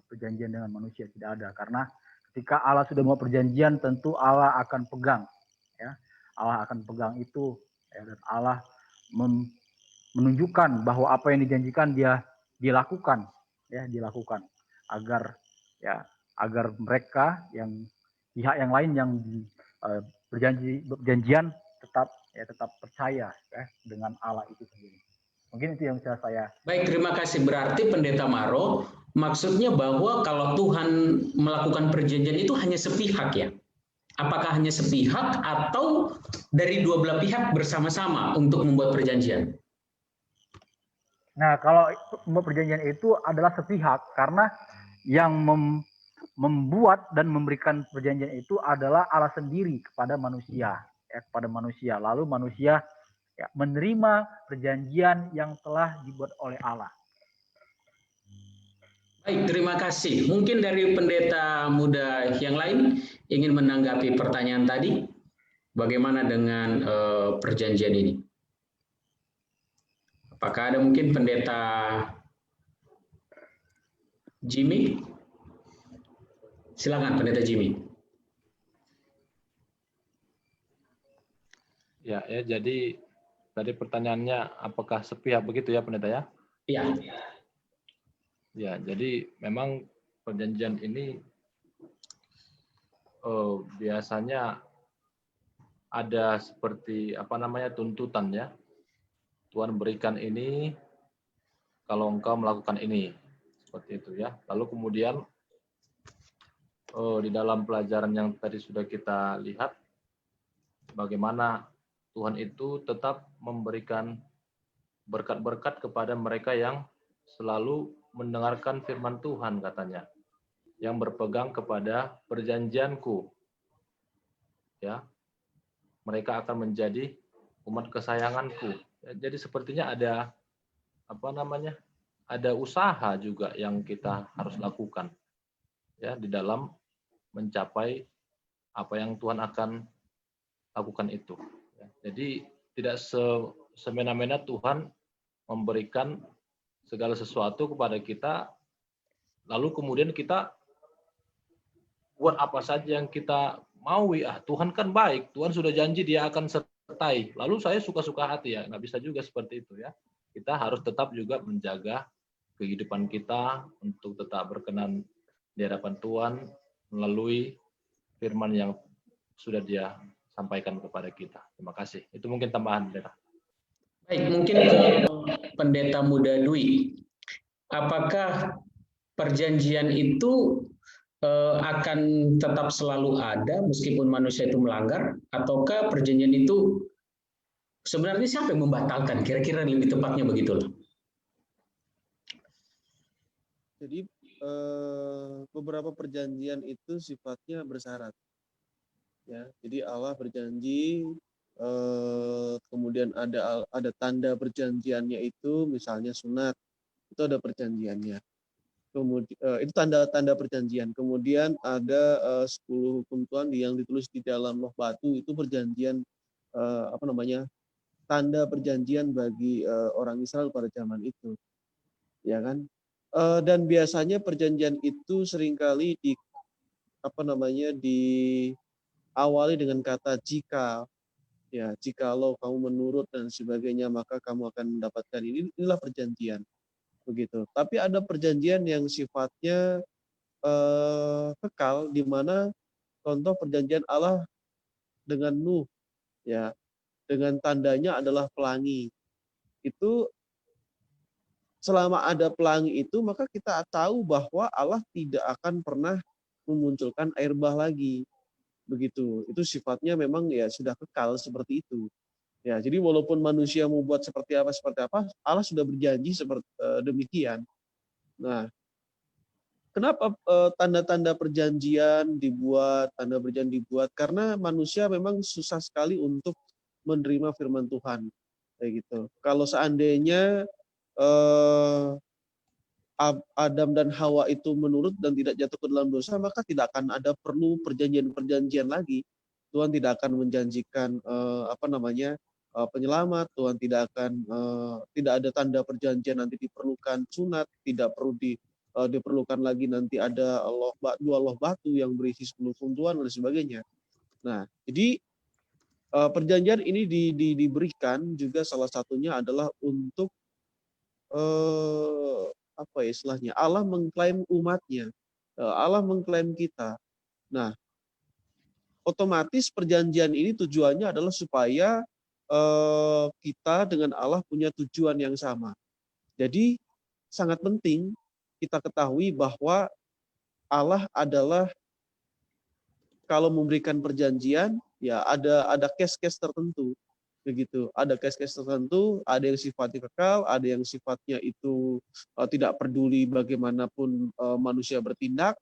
perjanjian dengan manusia, tidak ada, karena ketika Allah sudah mau perjanjian tentu Allah akan pegang ya, Allah akan pegang itu ya, dan Allah menunjukkan bahwa apa yang dijanjikan dia dilakukan agar mereka yang pihak yang lain yang berjanjian tetap percaya ya, dengan Allah itu sendiri. Mungkin itu yang bisa saya. Baik, terima kasih. Berarti Pendeta Maro maksudnya bahwa kalau Tuhan melakukan perjanjian itu hanya sepihak ya? Apakah hanya sepihak atau dari dua belah pihak bersama-sama untuk membuat perjanjian? Nah, kalau membuat perjanjian itu adalah sepihak karena yang membuat dan memberikan perjanjian itu adalah Allah sendiri kepada manusia, ya, kepada manusia. Lalu manusia ya, menerima perjanjian yang telah dibuat oleh Allah. Baik, terima kasih. Mungkin dari pendeta muda yang lain ingin menanggapi pertanyaan tadi, bagaimana dengan perjanjian ini? Apakah ada mungkin pendeta Jimmy? Silakan pendeta Jimmy. Ya, jadi tadi pertanyaannya apakah sepihak begitu ya pendeta ya? Iya. Ya, jadi memang perjanjian ini biasanya ada seperti tuntutan ya. Tuhan berikan ini kalau engkau melakukan ini, seperti itu ya. Lalu kemudian di dalam pelajaran yang tadi sudah kita lihat, bagaimana Tuhan itu tetap memberikan berkat-berkat kepada mereka yang selalu mendengarkan firman Tuhan katanya, yang berpegang kepada perjanjianku. Ya, mereka akan menjadi umat kesayanganku. Jadi sepertinya ada ada usaha juga yang kita harus lakukan ya di dalam mencapai apa yang Tuhan akan lakukan itu. Jadi tidak semena-mena Tuhan memberikan segala sesuatu kepada kita, lalu kemudian kita buat apa saja yang kita mau. Tuhan kan baik, Tuhan sudah janji Dia akan sertai. Lalu saya suka-suka hati ya, nggak bisa juga seperti itu ya. Kita harus tetap juga menjaga kehidupan kita untuk tetap berkenan di hadapan Tuhan melalui firman yang sudah Dia sampaikan kepada kita. Terima kasih. Itu mungkin tambahan, pendeta. Baik, mungkin ke pendeta muda Dwi. Apakah perjanjian itu akan tetap selalu ada meskipun manusia itu melanggar, ataukah perjanjian itu sebenarnya siapa yang membatalkan? Kira-kira lebih tepatnya begitulah. Jadi beberapa perjanjian itu sifatnya bersyarat. Ya, jadi Allah berjanji, kemudian ada tanda perjanjiannya itu, misalnya sunat, itu ada perjanjiannya. Kemudian itu tanda-tanda perjanjian. Kemudian ada 10 hukum Tuhan yang ditulis di dalam loh batu, itu perjanjian tanda perjanjian bagi orang Israel pada zaman itu, ya kan? Dan biasanya perjanjian itu seringkali diawali dengan kata jika, ya, jikalau kamu menurut dan sebagainya maka kamu akan mendapatkan ini. Inilah perjanjian, begitu. Tapi ada perjanjian yang sifatnya kekal, di mana contoh perjanjian Allah dengan Nuh, ya, dengan tandanya adalah pelangi. Itu selama ada pelangi itu, maka kita tahu bahwa Allah tidak akan pernah memunculkan air bah lagi. Begitu. Itu sifatnya memang ya sudah kekal seperti itu. Ya, jadi walaupun manusia mau buat seperti apa, Allah sudah berjanji seperti demikian. Nah, kenapa tanda-tanda perjanjian dibuat, tanda perjanjian dibuat? Karena manusia memang susah sekali untuk menerima firman Tuhan. Kayak gitu. Kalau seandainya Adam dan Hawa itu menurut dan tidak jatuh ke dalam dosa, maka tidak akan ada perlu perjanjian-perjanjian lagi. Tuhan tidak akan menjanjikan penyelamat. Tuhan tidak ada tanda perjanjian nanti diperlukan sunat, tidak perlu diperlukan lagi nanti ada dua loh batu yang berisi 10 hukum Tuhan dan sebagainya. Nah, jadi perjanjian ini diberikan juga salah satunya adalah untuk istilahnya Allah mengklaim umatnya, Allah mengklaim kita. Nah, otomatis perjanjian ini tujuannya adalah supaya kita dengan Allah punya tujuan yang sama. Jadi sangat penting kita ketahui bahwa Allah adalah, kalau memberikan perjanjian, ya ada case-case tertentu. Begitu, ada case-case tertentu, ada yang sifatnya kekal, ada yang sifatnya itu tidak peduli bagaimanapun manusia bertindak.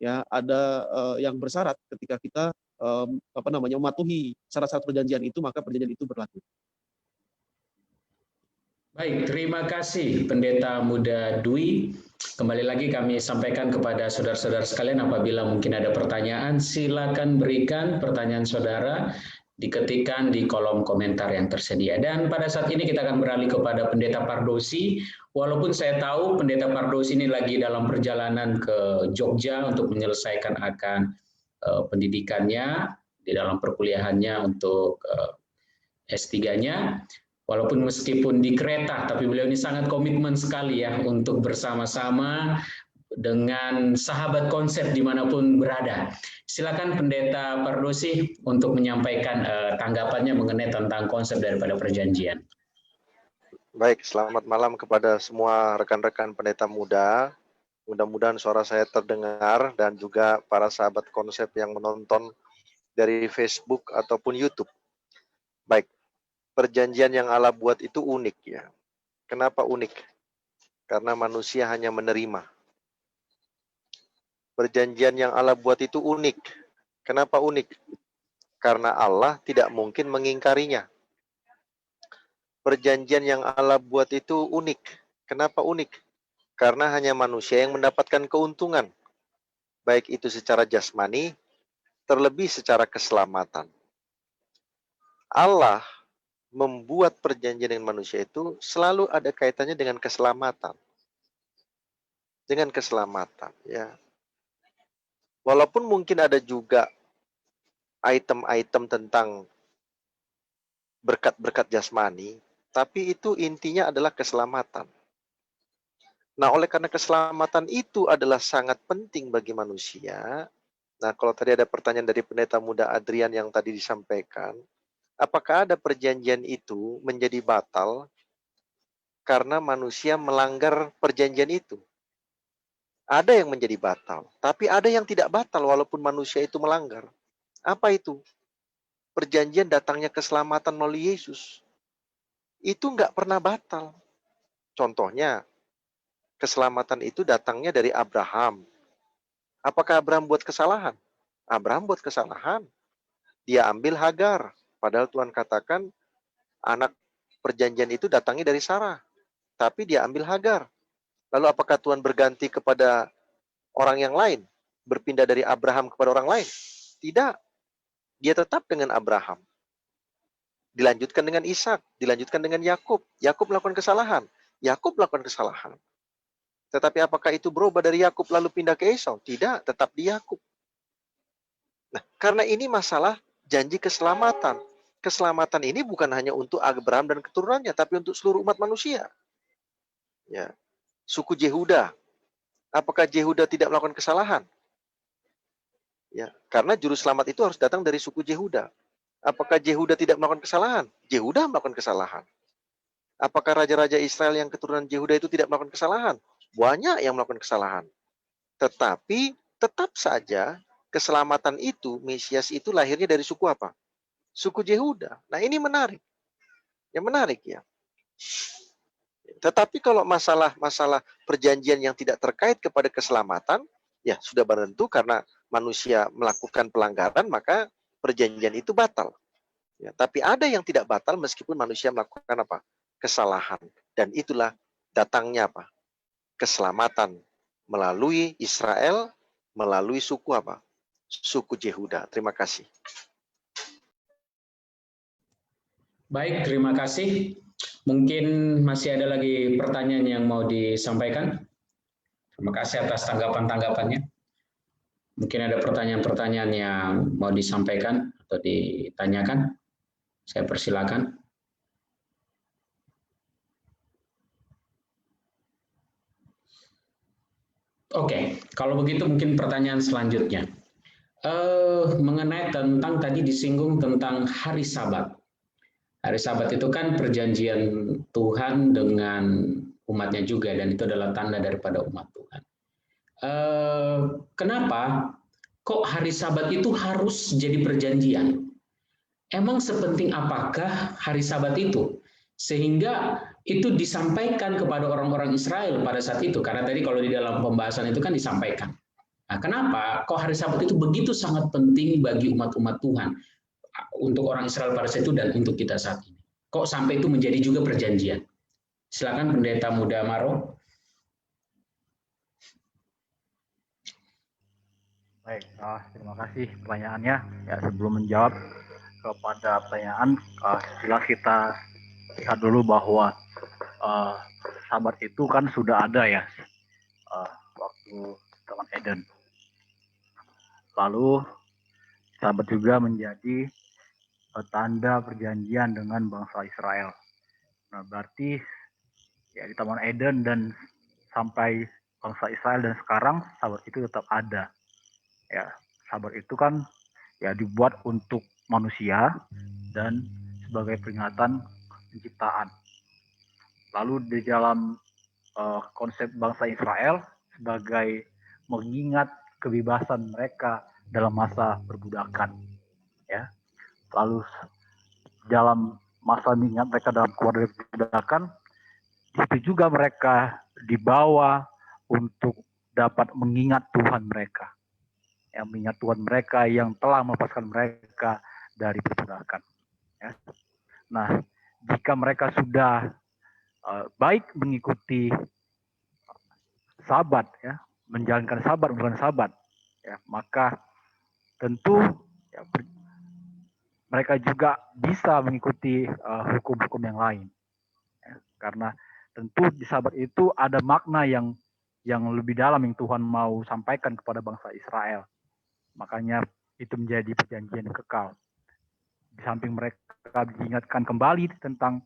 Ya, ada yang bersyarat ketika kita mematuhi syarat-syarat perjanjian itu, maka perjanjian itu berlaku. Baik, terima kasih Pendeta Muda Dwi. Kembali lagi kami sampaikan kepada saudara-saudara sekalian, apabila mungkin ada pertanyaan, silakan berikan pertanyaan saudara, diketikkan di kolom komentar yang tersedia. Dan pada saat ini kita akan beralih kepada Pendeta Pardosi. Walaupun saya tahu Pendeta Pardosi ini lagi dalam perjalanan ke Jogja untuk menyelesaikan akan pendidikannya di dalam perkuliahannya untuk S3-nya. Walaupun meskipun di kereta, tapi beliau ini sangat komitmen sekali ya untuk bersama-sama dengan sahabat konsep dimanapun berada. Silakan Pendeta Pardosi untuk menyampaikan tanggapannya mengenai tentang konsep daripada perjanjian. Baik, selamat malam kepada semua rekan-rekan pendeta muda. Mudah-mudahan suara saya terdengar dan juga para sahabat konsep yang menonton dari Facebook ataupun YouTube. Baik. Perjanjian yang Allah buat itu unik ya. Kenapa unik? Karena manusia hanya menerima. Perjanjian yang Allah buat itu unik. Kenapa unik? Karena Allah tidak mungkin mengingkarinya. Perjanjian yang Allah buat itu unik. Kenapa unik? Karena hanya manusia yang mendapatkan keuntungan. Baik itu secara jasmani, terlebih secara keselamatan. Allah membuat perjanjian dengan manusia itu selalu ada kaitannya dengan keselamatan. Dengan keselamatan, ya. Walaupun mungkin ada juga item-item tentang berkat-berkat jasmani, tapi itu intinya adalah keselamatan. Nah, oleh karena keselamatan itu adalah sangat penting bagi manusia. Nah, kalau tadi ada pertanyaan dari Pendeta Muda Adrian yang tadi disampaikan, apakah ada perjanjian itu menjadi batal karena manusia melanggar perjanjian itu? Ada yang menjadi batal, tapi ada yang tidak batal walaupun manusia itu melanggar. Apa itu? Perjanjian datangnya keselamatan melalui Yesus. Itu nggak pernah batal. Contohnya, keselamatan itu datangnya dari Abraham. Apakah Abraham buat kesalahan? Abraham buat kesalahan. Dia ambil Hagar. Padahal Tuhan katakan anak perjanjian itu datangnya dari Sarah. Tapi dia ambil Hagar. Lalu apakah Tuhan berganti kepada orang yang lain? Berpindah dari Abraham kepada orang lain? Tidak. Dia tetap dengan Abraham. Dilanjutkan dengan Ishak. Dilanjutkan dengan Yakub. Yakub melakukan kesalahan. Yakub melakukan kesalahan. Tetapi apakah itu berubah dari Yakub lalu pindah ke Esau? Tidak. Tetap di Yakub. Nah, karena ini masalah janji keselamatan. Keselamatan ini bukan hanya untuk Abraham dan keturunannya, tapi untuk seluruh umat manusia. Ya. Suku Yehuda. Apakah Yehuda tidak melakukan kesalahan? Ya, karena juru selamat itu harus datang dari suku Yehuda. Apakah Yehuda tidak melakukan kesalahan? Yehuda melakukan kesalahan. Apakah raja-raja Israel yang keturunan Yehuda itu tidak melakukan kesalahan? Banyak yang melakukan kesalahan. Tetapi tetap saja keselamatan itu, Mesias itu lahirnya dari suku apa? Suku Yehuda. Nah, ini menarik. Yang menarik ya. Tetapi kalau masalah perjanjian yang tidak terkait kepada keselamatan, ya sudah tentu karena manusia melakukan pelanggaran, maka perjanjian itu batal. Ya, tapi ada yang tidak batal meskipun manusia melakukan apa? Kesalahan. Dan itulah datangnya apa? Keselamatan melalui Israel, melalui suku apa? Suku Yehuda. Terima kasih. Baik, terima kasih. Mungkin masih ada lagi pertanyaan yang mau disampaikan. Terima kasih atas tanggapan-tanggapannya. Mungkin ada pertanyaan-pertanyaan yang mau disampaikan atau ditanyakan. Saya persilakan. Oke, kalau begitu mungkin pertanyaan selanjutnya. Mengenai tentang tadi disinggung tentang hari Sabat. Hari Sabat itu kan perjanjian Tuhan dengan umatnya juga, dan itu adalah tanda daripada umat Tuhan. Kenapa kok hari Sabat itu harus jadi perjanjian? Emang sepenting apakah hari Sabat itu? Sehingga itu disampaikan kepada orang-orang Israel pada saat itu. Karena tadi kalau di dalam pembahasan itu kan disampaikan. Nah, kenapa kok hari Sabat itu begitu sangat penting bagi umat-umat Tuhan? Untuk orang Israel pada saat itu dan untuk kita saat ini. Kok sampai itu menjadi juga perjanjian? Silakan Pendeta Muda Maro. Baik, terima kasih pertanyaannya. Ya, sebelum menjawab kepada pertanyaan, setelah kita lihat dulu bahwa sahabat itu kan sudah ada ya waktu Taman Eden. Lalu sahabat juga menjadi tanda perjanjian dengan bangsa Israel. Nah, berarti ya di Taman Eden dan sampai bangsa Israel dan sekarang sahabat itu tetap ada. Ya, sahabat itu kan ya dibuat untuk manusia dan sebagai peringatan penciptaan. Lalu di dalam konsep bangsa Israel sebagai mengingat kebebasan mereka dalam masa perbudakan, ya. Lalu dalam masa mengingat mereka dalam keluar dari perbudakan, itu juga mereka dibawa untuk dapat mengingat Tuhan mereka, yang mengingat Tuhan mereka yang telah melepaskan mereka dari perbudakan. Ya. Nah, jika mereka sudah baik mengikuti sabat, ya, menjalankan sabat bukan sabat, ya, maka tentu ya, mereka juga bisa mengikuti hukum-hukum yang lain, ya, karena tentu di sabat itu ada makna yang lebih dalam yang Tuhan mau sampaikan kepada bangsa Israel. Makanya itu menjadi perjanjian kekal. Di samping mereka diingatkan kembali tentang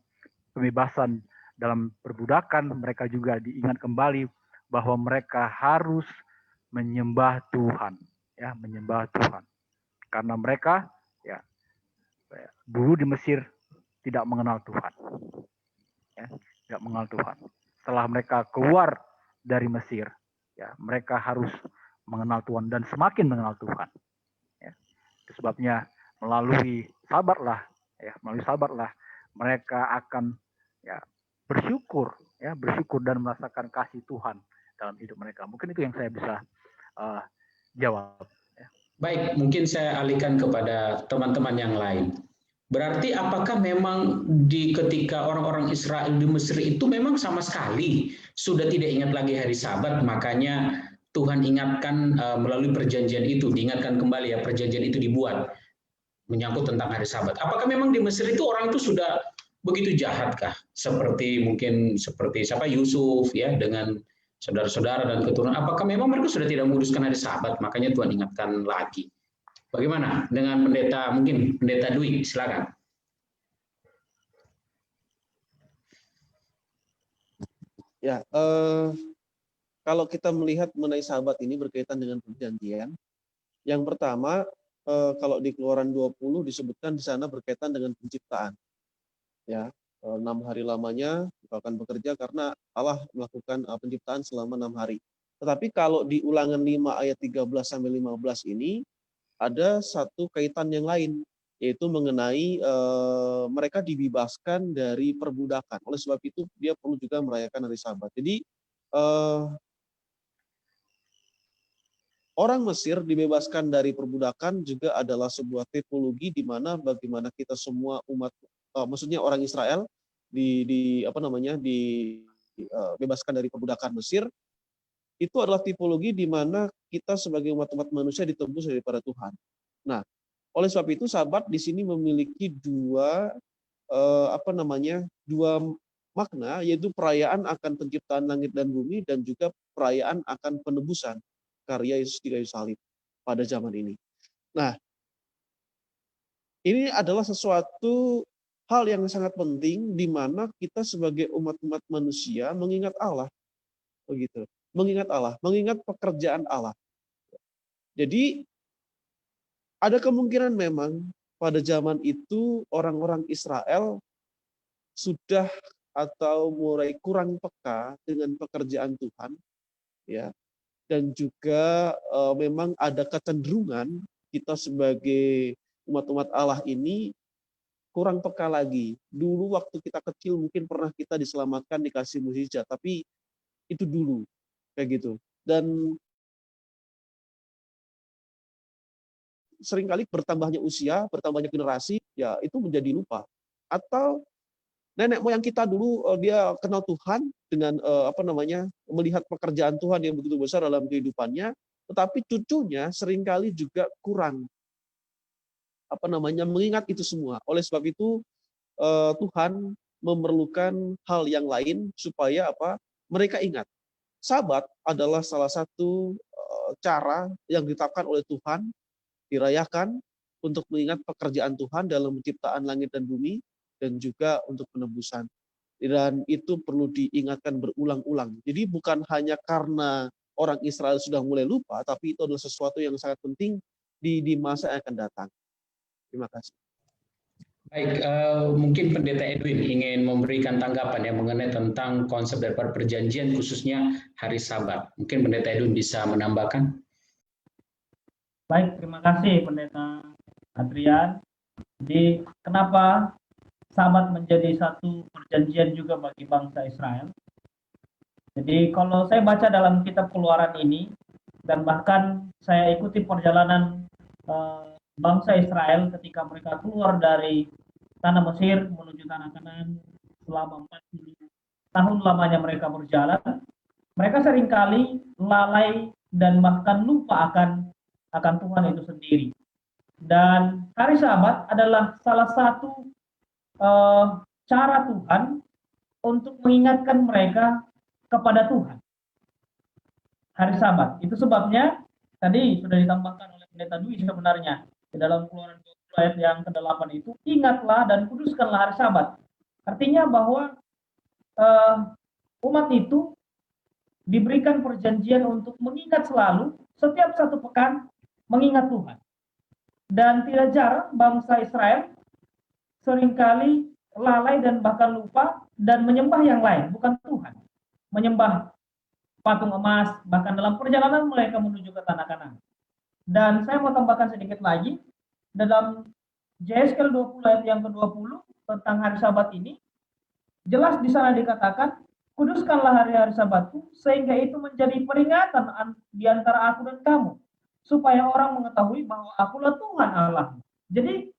pembebasan dalam perbudakan, mereka juga diingat kembali bahwa mereka harus menyembah Tuhan, ya, menyembah Tuhan. Karena mereka ya dulu di Mesir tidak mengenal Tuhan. Ya, tidak mengenal Tuhan. Setelah mereka keluar dari Mesir, ya, mereka harus mengenal Tuhan dan semakin mengenal Tuhan. Ya. Itu sebabnya melalui sabarlah mereka akan ya bersyukur dan merasakan kasih Tuhan dalam hidup mereka. Mungkin itu yang saya bisa jawab. Ya. Baik, mungkin saya alihkan kepada teman-teman yang lain. Berarti apakah memang ketika orang-orang Israel di Mesir itu memang sama sekali sudah tidak ingat lagi hari Sabat, makanya Tuhan ingatkan melalui perjanjian itu, diingatkan kembali ya perjanjian itu dibuat menyangkut tentang hari Sabat. Apakah memang di Mesir itu orang itu sudah begitu jahatkah? Seperti siapa Yusuf ya dengan saudara-saudara dan keturunan. Apakah memang mereka sudah tidak menguruskan hari Sabat, makanya Tuhan ingatkan lagi? Bagaimana dengan pendeta Dwi, silakan. Ya, kalau kita melihat mengenai sahabat ini berkaitan dengan perjanjian, yang pertama kalau di Keluaran 20 disebutkan di sana berkaitan dengan penciptaan. Ya, 6 hari lamanya akan bekerja karena Allah melakukan penciptaan selama 6 hari. Tetapi kalau di Ulangan 5 ayat 13 sampai 15 ini ada satu kaitan yang lain, yaitu mengenai mereka dibebaskan dari perbudakan. Oleh sebab itu dia perlu juga merayakan hari Sabat. Jadi orang Mesir dibebaskan dari perbudakan juga adalah sebuah tipologi di mana bagaimana kita semua umat, maksudnya orang Israel dibebaskan dari perbudakan Mesir, itu adalah tipologi di mana kita sebagai umat-umat manusia ditebus daripada Tuhan. Nah, oleh sebab itu Sabat di sini memiliki dua makna, yaitu perayaan akan penciptaan langit dan bumi dan juga perayaan akan penebusan karya Yesus di kayu salib pada zaman ini. Nah, ini adalah sesuatu hal yang sangat penting di mana kita sebagai umat-umat manusia mengingat Allah, begitu. Mengingat Allah, mengingat pekerjaan Allah. Jadi ada kemungkinan memang pada zaman itu orang-orang Israel sudah atau mulai kurang peka dengan pekerjaan Tuhan, ya, dan juga memang ada kecenderungan kita sebagai umat-umat Allah ini kurang peka lagi. Dulu waktu kita kecil mungkin pernah kita diselamatkan, dikasih mukjizat, tapi itu dulu kayak gitu. Dan seringkali bertambahnya usia, bertambahnya generasi, ya itu menjadi lupa. Atau nenek moyang kita dulu dia kenal Tuhan dengan melihat pekerjaan Tuhan yang begitu besar dalam kehidupannya, tetapi cucunya seringkali juga kurang mengingat itu semua. Oleh sebab itu Tuhan memerlukan hal yang lain supaya mereka ingat. Sabat adalah salah satu cara yang ditetapkan oleh Tuhan, dirayakan untuk mengingat pekerjaan Tuhan dalam penciptaan langit dan bumi, dan juga untuk penebusan. Dan itu perlu diingatkan berulang-ulang. Jadi bukan hanya karena orang Israel sudah mulai lupa, tapi itu adalah sesuatu yang sangat penting di masa yang akan datang. Terima kasih. Baik, mungkin Pendeta Edwin ingin memberikan tanggapan ya mengenai tentang konsep daripada perjanjian, khususnya hari Sabat. Mungkin Pendeta Edwin bisa menambahkan. Baik, terima kasih Pendeta Adrian. Jadi kenapa Sabat menjadi satu perjanjian juga bagi bangsa Israel? Jadi kalau saya baca dalam kitab Keluaran ini, dan bahkan saya ikuti perjalanan bangsa Israel ketika mereka keluar dari tanah Mesir menuju tanah Kanaan selama 40 tahun lamanya mereka berjalan, mereka seringkali lalai dan bahkan lupa akan Tuhan itu sendiri. Dan hari Sabat adalah salah satu cara Tuhan untuk mengingatkan mereka kepada Tuhan. Hari Sabat, itu sebabnya tadi sudah ditambahkan oleh Pendeta Dwi sebenarnya di dalam Keluaran 20 ayat yang ke-8 itu, ingatlah dan kuduskanlah hari Sabat. Artinya bahwa umat itu diberikan perjanjian untuk mengingat selalu, setiap satu pekan mengingat Tuhan. Dan tidak jarang bangsa Israel seringkali lalai dan bahkan lupa dan menyembah yang lain, bukan Tuhan. Menyembah patung emas, bahkan dalam perjalanan mereka menuju ke tanah Kanaan. Dan saya mau tambahkan sedikit lagi, dalam Yeskel 20 ayat yang ke-20 tentang hari Sabat ini, jelas di sana dikatakan, kuduskanlah hari-hari Sabatku, sehingga itu menjadi peringatan di antara aku dan kamu, supaya orang mengetahui bahwa akulah Tuhan Allah. Jadi,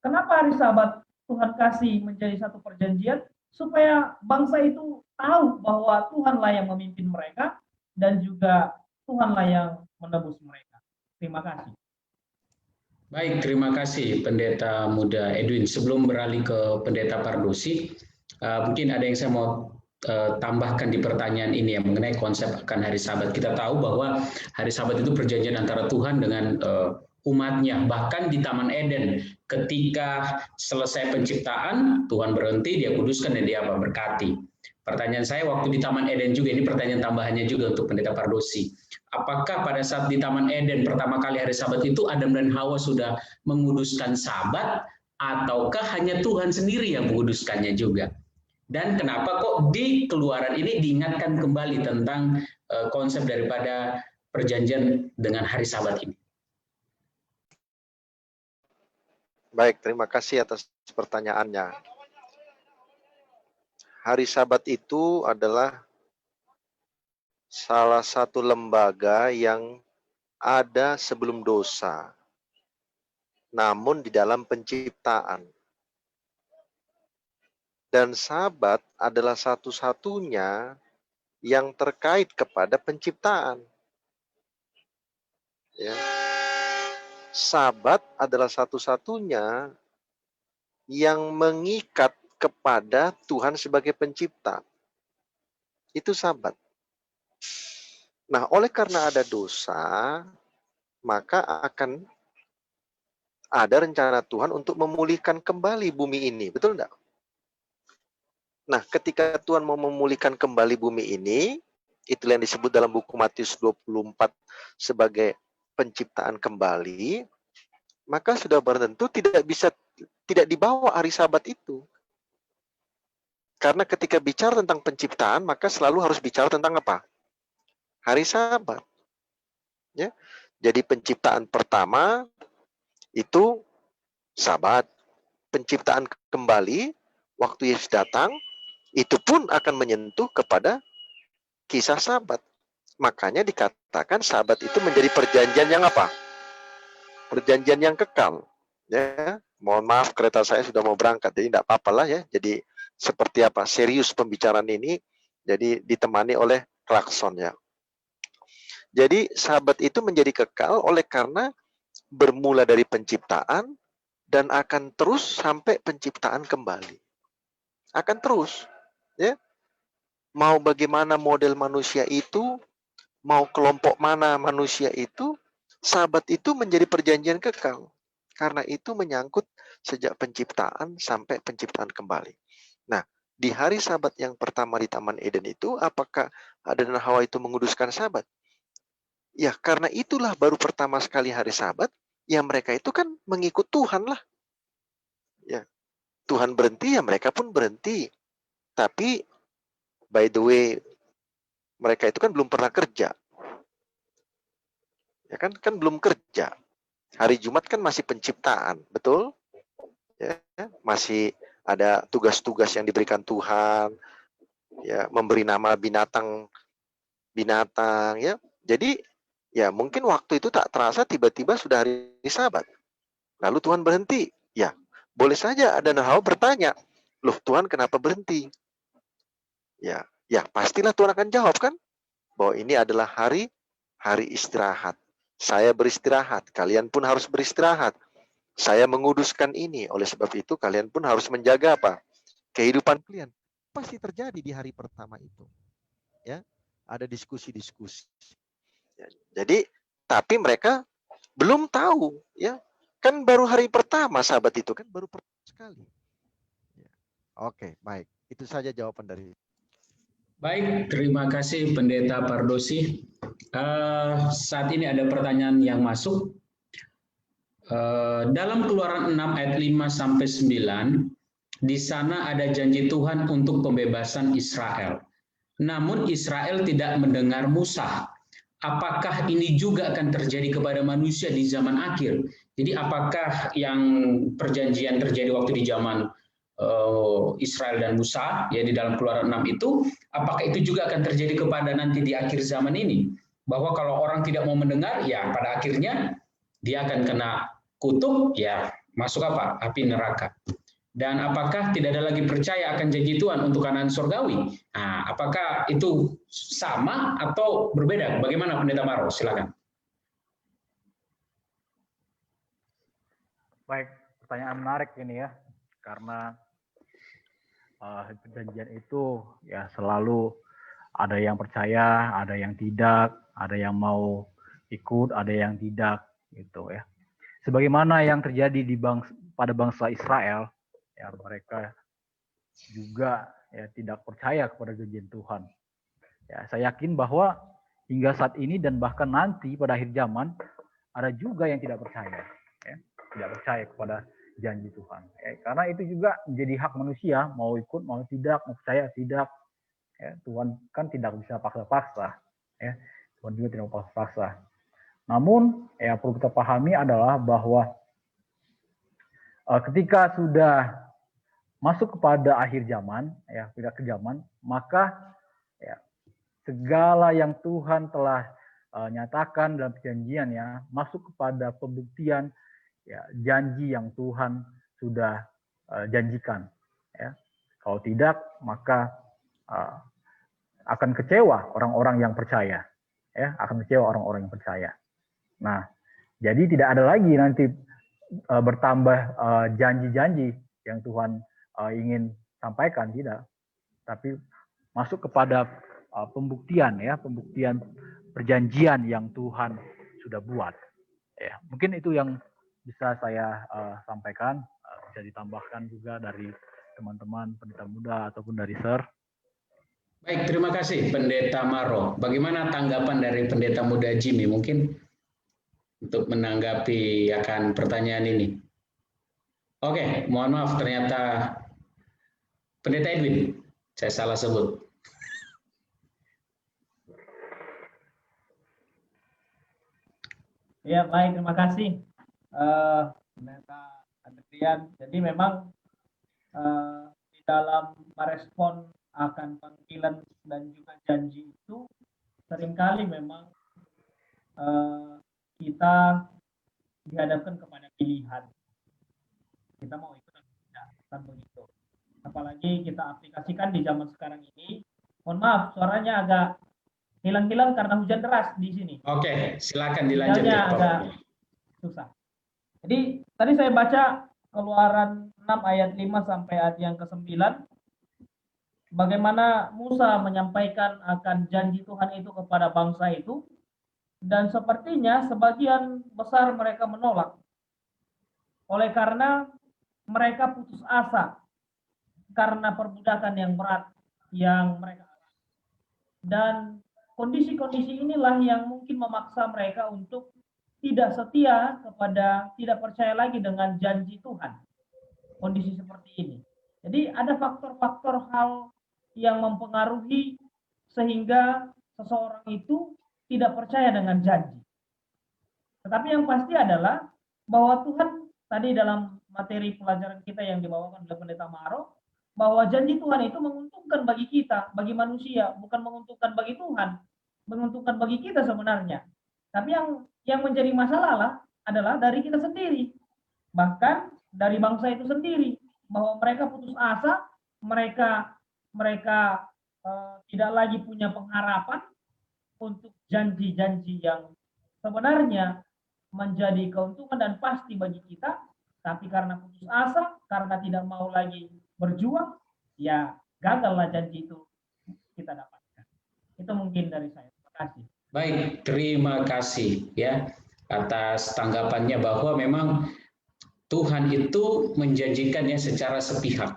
kenapa hari Sabat Tuhan kasih menjadi satu perjanjian? Supaya bangsa itu tahu bahwa Tuhanlah yang memimpin mereka, dan juga Tuhanlah yang menebus mereka. Terima kasih. Baik, terima kasih Pendeta Muda Edwin. Sebelum beralih ke Pendeta Pardosi, mungkin ada yang saya mau tambahkan di pertanyaan ini ya, mengenai konsep akan hari Sabat. Kita tahu bahwa hari Sabat itu perjanjian antara Tuhan dengan umatnya. Bahkan di Taman Eden, ketika selesai penciptaan, Tuhan berhenti, dia kuduskan dan dia berkati. Pertanyaan saya waktu di Taman Eden juga, ini pertanyaan tambahannya juga untuk Pendeta Pardosi. Apakah pada saat di Taman Eden pertama kali hari Sabat itu Adam dan Hawa sudah menguduskan Sabat, ataukah hanya Tuhan sendiri yang menguduskannya juga? Dan kenapa kok di Keluaran ini diingatkan kembali tentang konsep daripada perjanjian dengan hari Sabat ini? Baik, terima kasih atas pertanyaannya. Hari Sabat itu adalah salah satu lembaga yang ada sebelum dosa, namun di dalam penciptaan. Dan Sabat adalah satu-satunya yang terkait kepada penciptaan. Ya. Sabat adalah satu-satunya yang mengikat kepada Tuhan sebagai pencipta. Itu Sabat. Nah, oleh karena ada dosa, maka akan ada rencana Tuhan untuk memulihkan kembali bumi ini. Betul enggak? Nah, ketika Tuhan mau memulihkan kembali bumi ini, itulah yang disebut dalam buku Matius 24 sebagai penciptaan kembali, maka sudah barang tentu tidak dibawa hari Sabat itu. Karena ketika bicara tentang penciptaan, maka selalu harus bicara tentang apa? Hari Sabat. Ya. Jadi penciptaan pertama itu Sabat. Penciptaan kembali, waktu Yesus datang, itu pun akan menyentuh kepada kisah Sabat. Makanya dikatakan Sabat itu menjadi perjanjian yang apa? Perjanjian yang kekal. Ya, mohon maaf kereta saya sudah mau berangkat, jadi tidak apa-apa lah ya. Jadi seperti apa serius pembicaraan ini, jadi ditemani oleh klakson ya. Jadi sahabat itu menjadi kekal oleh karena bermula dari penciptaan dan akan terus sampai penciptaan kembali. Akan terus, ya. Mau bagaimana model manusia itu, mau kelompok mana manusia itu, sahabat itu menjadi perjanjian kekal. Karena itu menyangkut sejak penciptaan sampai penciptaan kembali. Nah, di hari sabat yang pertama di Taman Eden itu, apakah Adam dan Hawa itu menguduskan sabat? Ya, karena itulah baru pertama sekali hari sabat, ya mereka itu kan mengikut Tuhan lah. Ya, Tuhan berhenti, ya mereka pun berhenti. Tapi, by the way, mereka itu kan belum pernah kerja. Ya kan belum kerja. Hari Jumat kan masih penciptaan, betul? Ya, masih ada tugas-tugas yang diberikan Tuhan, ya, memberi nama binatang ya. Jadi, ya mungkin waktu itu tak terasa tiba-tiba sudah hari Sabat. Lalu Tuhan berhenti. Ya, boleh saja ada Hawa bertanya, loh Tuhan kenapa berhenti? Ya, pastilah Tuhan akan jawab kan, bahwa ini adalah hari istirahat. Saya beristirahat, kalian pun harus beristirahat. Saya menguduskan ini, oleh sebab itu kalian pun harus menjaga apa? Kehidupan kalian. Pasti terjadi di hari pertama itu. Ya, ada diskusi-diskusi. Ya, jadi, tapi mereka belum tahu, ya. Kan baru hari pertama sahabat itu kan baru pertama sekali. Ya. Oke, baik. Itu saja jawaban dari. Baik, terima kasih Pendeta Pardosi. Saat ini ada pertanyaan yang masuk. Dalam Keluaran 6 ayat 5 sampai 9, di sana ada janji Tuhan untuk pembebasan Israel. Namun Israel tidak mendengar Musa. Apakah ini juga akan terjadi kepada manusia di zaman akhir? Jadi apakah yang perjanjian terjadi waktu di zaman Israel dan Musa, ya di dalam Keluaran 6 itu, apakah itu juga akan terjadi kepada nanti di akhir zaman ini? Bahwa kalau orang tidak mau mendengar, ya pada akhirnya dia akan kena kutuk, ya masuk apa? Api neraka. Dan apakah tidak ada lagi percaya akan janji Tuhan untuk kanan surgawi? Nah, apakah itu sama atau berbeda? Bagaimana Pendeta Maro? Silakan. Baik, pertanyaan menarik ini ya, karena perjanjian itu ya selalu ada yang percaya, ada yang tidak, ada yang mau ikut, ada yang tidak, gitu ya. Sebagaimana yang terjadi pada bangsa Israel, ya mereka juga ya tidak percaya kepada janji Tuhan. Ya, saya yakin bahwa hingga saat ini dan bahkan nanti pada akhir zaman ada juga yang tidak percaya, ya, tidak percaya kepada janji Tuhan. Ya, karena itu juga menjadi hak manusia, mau ikut, mau tidak, mau percaya, tidak. Ya, Tuhan kan tidak bisa paksa-paksa. Ya, Tuhan juga tidak paksa-paksa. Namun, yang perlu kita pahami adalah bahwa ketika sudah masuk kepada akhir zaman, ya, tidak ke zaman, maka ya, segala yang Tuhan telah nyatakan dalam perjanjiannya masuk kepada pembuktian ya, janji yang Tuhan sudah janjikan. Ya. Kalau tidak, maka akan kecewa orang-orang yang percaya. Ya, akan kecewa orang-orang yang percaya. Nah, jadi tidak ada lagi nanti bertambah janji-janji yang Tuhan ingin sampaikan, tidak. Tapi masuk kepada pembuktian, ya, pembuktian perjanjian yang Tuhan sudah buat. Ya, mungkin itu yang bisa saya sampaikan, bisa ditambahkan juga dari teman-teman pendeta muda ataupun dari Sir. Baik, terima kasih Pendeta Maro. Bagaimana tanggapan dari Pendeta Muda Jimmy mungkin untuk menanggapi akan pertanyaan ini? Oke, mohon maaf ternyata Pendeta Edwin, saya salah sebut. Ya, baik, terima kasih Pendeta Adrian. Jadi memang di dalam merespon akan panggilan dan juga janji itu seringkali memang kita dihadapkan kepada pilihan. kita mau ikut atau tidak, kan begitu. Apalagi kita aplikasikan di zaman sekarang ini. Mohon maaf, suaranya agak hilang-hilang karena hujan deras di sini. Oke, silakan dilanjut Sinyalnya ya, Pak. agak susah. Jadi tadi saya baca Keluaran 6 ayat 5 sampai ayat yang ke-9. Bagaimana Musa menyampaikan akan janji Tuhan itu kepada bangsa itu. Dan sepertinya sebagian besar mereka menolak. Oleh karena mereka putus asa. Karena perbudakan yang berat yang mereka alami. Dan kondisi-kondisi inilah yang mungkin memaksa mereka untuk tidak setia kepada, tidak percaya lagi dengan janji Tuhan. Kondisi seperti ini. Jadi ada faktor-faktor hal yang mempengaruhi sehingga seseorang itu tidak percaya dengan janji. Tetapi yang pasti adalah bahwa Tuhan tadi dalam materi pelajaran kita yang dibawakan oleh Pendeta Maro, bahwa janji Tuhan itu menguntungkan bagi kita, bagi manusia, bukan menguntungkan bagi Tuhan, menguntungkan bagi kita sebenarnya. Tapi yang menjadi masalah adalah dari kita sendiri, bahkan dari bangsa itu sendiri, bahwa mereka putus asa, mereka tidak lagi punya pengharapan untuk janji-janji yang sebenarnya menjadi keuntungan dan pasti bagi kita, tapi karena putus asa, karena tidak mau lagi berjuang, ya gagallah janji itu kita dapatkan. Itu mungkin dari saya. Terima kasih. Baik, terima kasih ya atas tanggapannya bahwa memang Tuhan itu menjanjikannya secara sepihak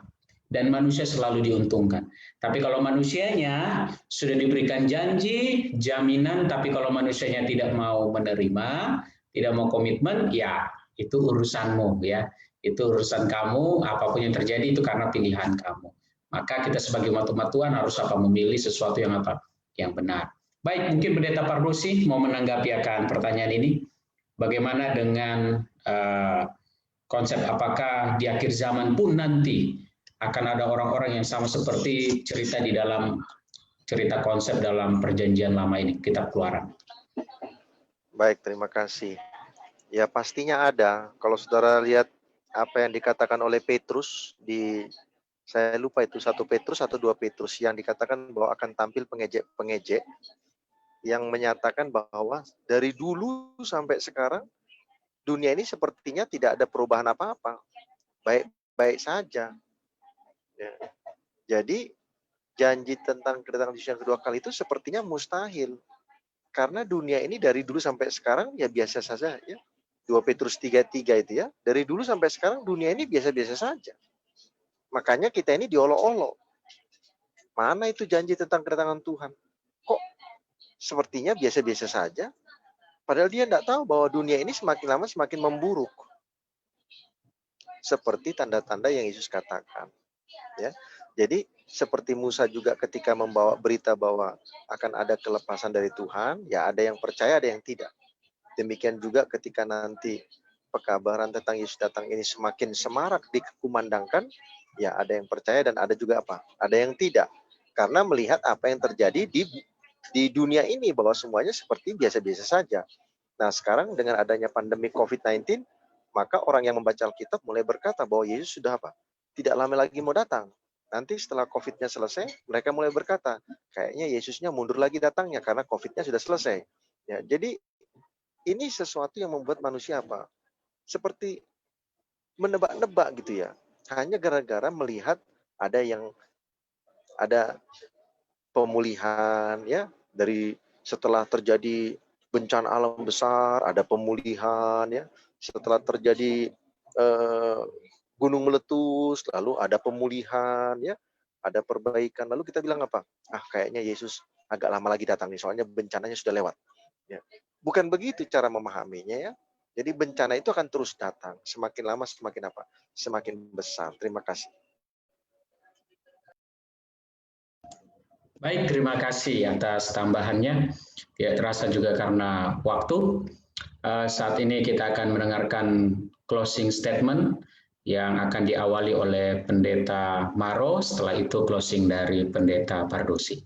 dan manusia selalu diuntungkan. Tapi kalau manusianya sudah diberikan janji, jaminan, tapi kalau manusianya tidak mau menerima, tidak mau komitmen, ya itu urusanmu ya. Itu urusan kamu, apapun yang terjadi itu karena pilihan kamu. Maka kita sebagai umat Tuhan harus memilih sesuatu yang yang benar. Baik, mungkin Pendeta Pardosi mau menanggapi akan pertanyaan ini. Bagaimana dengan konsep apakah di akhir zaman pun nanti akan ada orang-orang yang sama seperti cerita di dalam cerita konsep dalam perjanjian lama ini, kitab Keluaran. Baik, terima kasih. Ya pastinya ada. Kalau saudara lihat apa yang dikatakan oleh Petrus di, saya lupa itu 1 Petrus atau 2 Petrus, yang dikatakan bahwa akan tampil pengejek-pengejek yang menyatakan bahwa dari dulu sampai sekarang dunia ini sepertinya tidak ada perubahan apa-apa, baik-baik saja. Ya. Jadi janji tentang kedatangan Yesus yang kedua kali itu sepertinya mustahil, karena dunia ini dari dulu sampai sekarang ya biasa saja ya. 2 Petrus 3:3 itu ya, dari dulu sampai sekarang dunia ini biasa-biasa saja. Makanya kita ini diolok-olok. Mana itu janji tentang kedatangan Tuhan? Kok sepertinya biasa-biasa saja? Padahal dia tidak tahu bahwa dunia ini semakin lama semakin memburuk. Seperti tanda-tanda yang Yesus katakan. Ya. Jadi seperti Musa juga ketika membawa berita bahwa akan ada kelepasan dari Tuhan, ya ada yang percaya, ada yang tidak. Demikian juga ketika nanti pekabaran tentang Yesus datang ini semakin semarak dikumandangkan, ya ada yang percaya dan ada juga apa? Ada yang tidak. Karena melihat apa yang terjadi di dunia ini, bahwa semuanya seperti biasa-biasa saja. Nah sekarang dengan adanya pandemi COVID-19, maka orang yang membaca Alkitab mulai berkata bahwa Yesus sudah apa? Tidak lama lagi mau datang. Nanti setelah COVID-nya selesai, mereka mulai berkata, kayaknya Yesusnya mundur lagi datangnya karena COVID-nya sudah selesai. Ya, jadi ini sesuatu yang membuat manusia apa? Seperti menebak-nebak gitu ya. Hanya gara-gara melihat ada pemulihan ya, dari setelah terjadi bencana alam besar, ada pemulihan ya. Setelah terjadi gunung meletus, lalu ada pemulihan ya, ada perbaikan. Lalu kita bilang apa? Ah, kayaknya Yesus agak lama lagi datang nih, soalnya bencananya sudah lewat. Ya. Bukan begitu cara memahaminya ya. Jadi bencana itu akan terus datang. Semakin lama semakin apa? Semakin besar. Terima kasih. Baik, terima kasih atas tambahannya. Ya, terasa juga karena waktu. Saat ini kita akan mendengarkan closing statement yang akan diawali oleh Pendeta Maro. Setelah itu closing dari Pendeta Pardosi.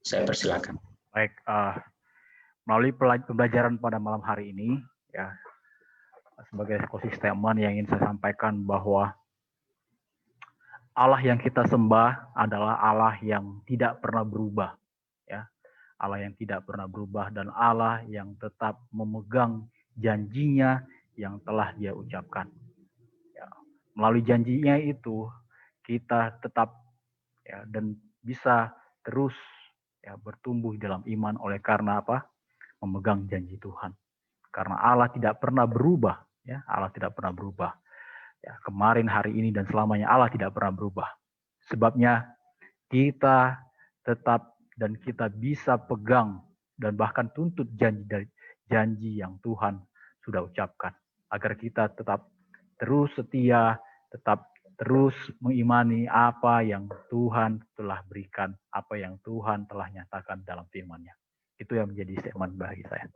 Saya persilakan. Baik, melalui pembelajaran pada malam hari ini, ya, sebagai closing statement yang ingin saya sampaikan bahwa Allah yang kita sembah adalah Allah yang tidak pernah berubah, ya. Allah yang tidak pernah berubah dan Allah yang tetap memegang janjinya yang telah Dia ucapkan. Ya. Melalui janjinya itu kita tetap ya dan bisa terus ya bertumbuh dalam iman oleh karena apa? Memegang janji Tuhan. Karena Allah tidak pernah berubah, ya. Allah tidak pernah berubah. Ya, kemarin, hari ini, dan selamanya Allah tidak pernah berubah. Sebabnya kita tetap dan kita bisa pegang dan bahkan tuntut janji yang Tuhan sudah ucapkan. Agar kita tetap terus setia, tetap terus mengimani apa yang Tuhan telah berikan, apa yang Tuhan telah nyatakan dalam firman-Nya. Itu yang menjadi statement bagi saya.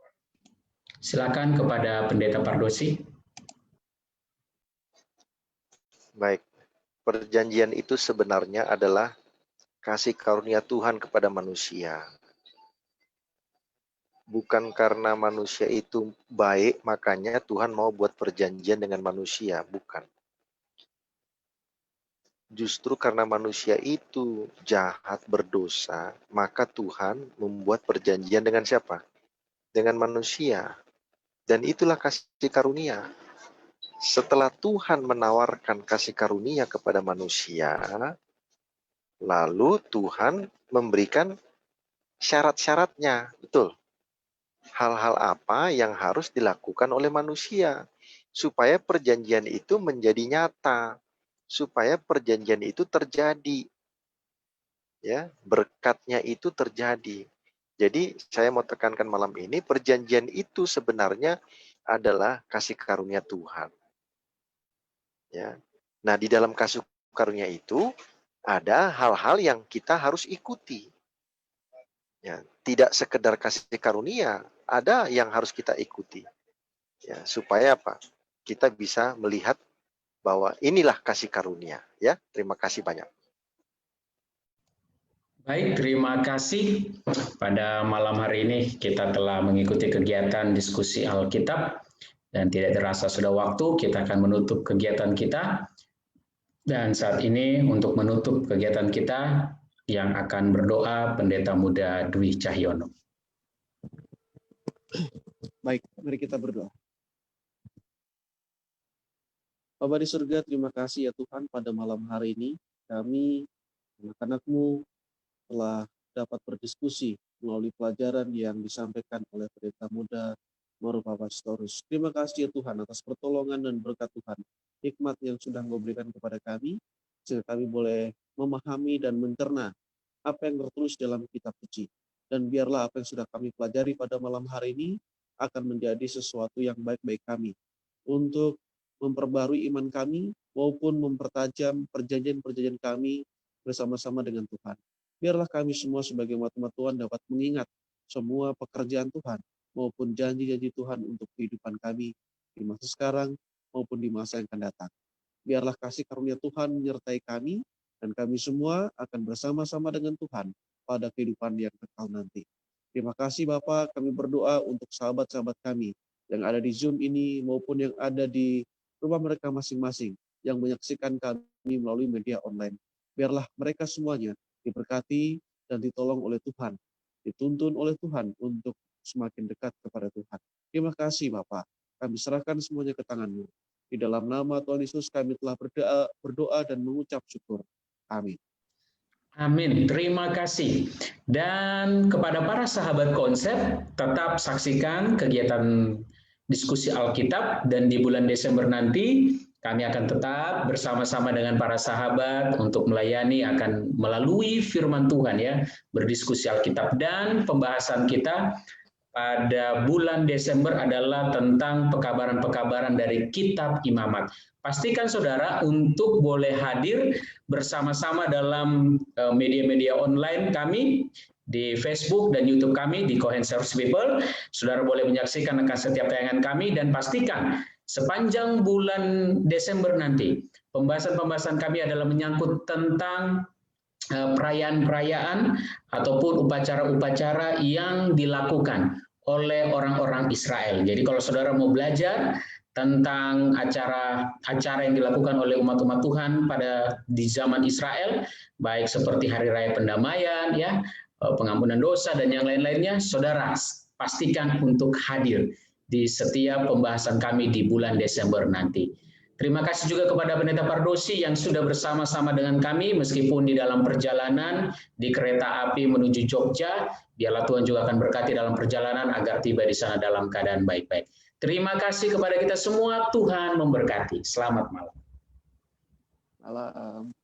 Silakan kepada Pendeta Pardosi. Baik, perjanjian itu sebenarnya adalah kasih karunia Tuhan kepada manusia. Bukan karena manusia itu baik, makanya Tuhan mau buat perjanjian dengan manusia. Bukan. Justru karena manusia itu jahat, berdosa, maka Tuhan membuat perjanjian dengan siapa? Dengan manusia. Dan itulah kasih karunia. Setelah Tuhan menawarkan kasih karunia kepada manusia, lalu Tuhan memberikan syarat-syaratnya. Betul. Hal-hal apa yang harus dilakukan oleh manusia supaya perjanjian itu menjadi nyata, supaya perjanjian itu terjadi. Ya, berkatnya itu terjadi. Jadi saya mau tekankan malam ini, perjanjian itu sebenarnya adalah kasih karunia Tuhan. Ya. Nah, di dalam kasih karunia itu ada hal-hal yang kita harus ikuti. Ya, tidak sekedar kasih karunia, ada yang harus kita ikuti. Ya, supaya apa? Kita bisa melihat bahwa inilah kasih karunia. Ya, terima kasih banyak. Baik, terima kasih. Pada malam hari ini kita telah mengikuti kegiatan diskusi Alkitab. Dan tidak terasa sudah waktu, kita akan menutup kegiatan kita. Dan saat ini untuk menutup kegiatan kita, yang akan berdoa Pendeta Muda Dwi Cahyono. Baik, mari kita berdoa. Bapa di surga, terima kasih ya Tuhan pada malam hari ini. Kami, anak-anak-Mu, telah dapat berdiskusi melalui pelajaran yang disampaikan oleh Pendeta Muda Marupa Pastorus. Terima kasih ya Tuhan atas pertolongan dan berkat Tuhan, hikmat yang sudah Engkau berikan kepada kami, sehingga kami boleh memahami dan mencerna apa yang tertulis dalam kitab suci. Dan biarlah apa yang sudah kami pelajari pada malam hari ini akan menjadi sesuatu yang baik bagi kami, untuk memperbarui iman kami, maupun mempertajam perjanjian-perjanjian kami bersama-sama dengan Tuhan. Biarlah kami semua sebagai umat-umat Tuhan dapat mengingat semua pekerjaan Tuhan, maupun janji-janji Tuhan untuk kehidupan kami di masa sekarang maupun di masa yang akan datang. Biarlah kasih karunia Tuhan menyertai kami, dan kami semua akan bersama-sama dengan Tuhan pada kehidupan yang kekal nanti. Terima kasih Bapak, kami berdoa untuk sahabat-sahabat kami yang ada di Zoom ini maupun yang ada di rumah mereka masing-masing yang menyaksikan kami melalui media online. Biarlah mereka semuanya diberkati dan ditolong oleh Tuhan, dituntun oleh Tuhan untuk semakin dekat kepada Tuhan. Terima kasih Bapak. Kami serahkan semuanya ke tangan-Mu. Di dalam nama Tuhan Yesus kami telah berdoa dan mengucap syukur. Amin. Amin. Terima kasih. Dan kepada para sahabat konsep, tetap saksikan kegiatan diskusi Alkitab, dan di bulan Desember nanti kami akan tetap bersama-sama dengan para sahabat untuk melayani, akan melalui firman Tuhan ya, berdiskusi Alkitab. Dan pembahasan kita pada bulan Desember adalah tentang pekabaran-pekabaran dari Kitab Imamat. Pastikan saudara untuk boleh hadir bersama-sama dalam media-media online kami, di Facebook dan YouTube kami di Cohen Service People. Saudara boleh menyaksikan akan setiap tayangan kami, dan pastikan sepanjang bulan Desember nanti pembahasan-pembahasan kami adalah menyangkut tentang perayaan-perayaan ataupun upacara-upacara yang dilakukan oleh orang-orang Israel. Jadi kalau saudara mau belajar tentang acara yang dilakukan oleh umat-umat Tuhan di zaman Israel, baik seperti Hari Raya Pendamaian, ya, pengampunan dosa dan yang lain-lainnya, saudara pastikan untuk hadir di setiap pembahasan kami di bulan Desember nanti. Terima kasih juga kepada Pendeta Pardosi yang sudah bersama-sama dengan kami meskipun di dalam perjalanan di kereta api menuju Jogja. Biarlah Tuhan juga akan berkati dalam perjalanan agar tiba di sana dalam keadaan baik-baik. Terima kasih kepada kita semua. Tuhan memberkati. Selamat malam. Malam.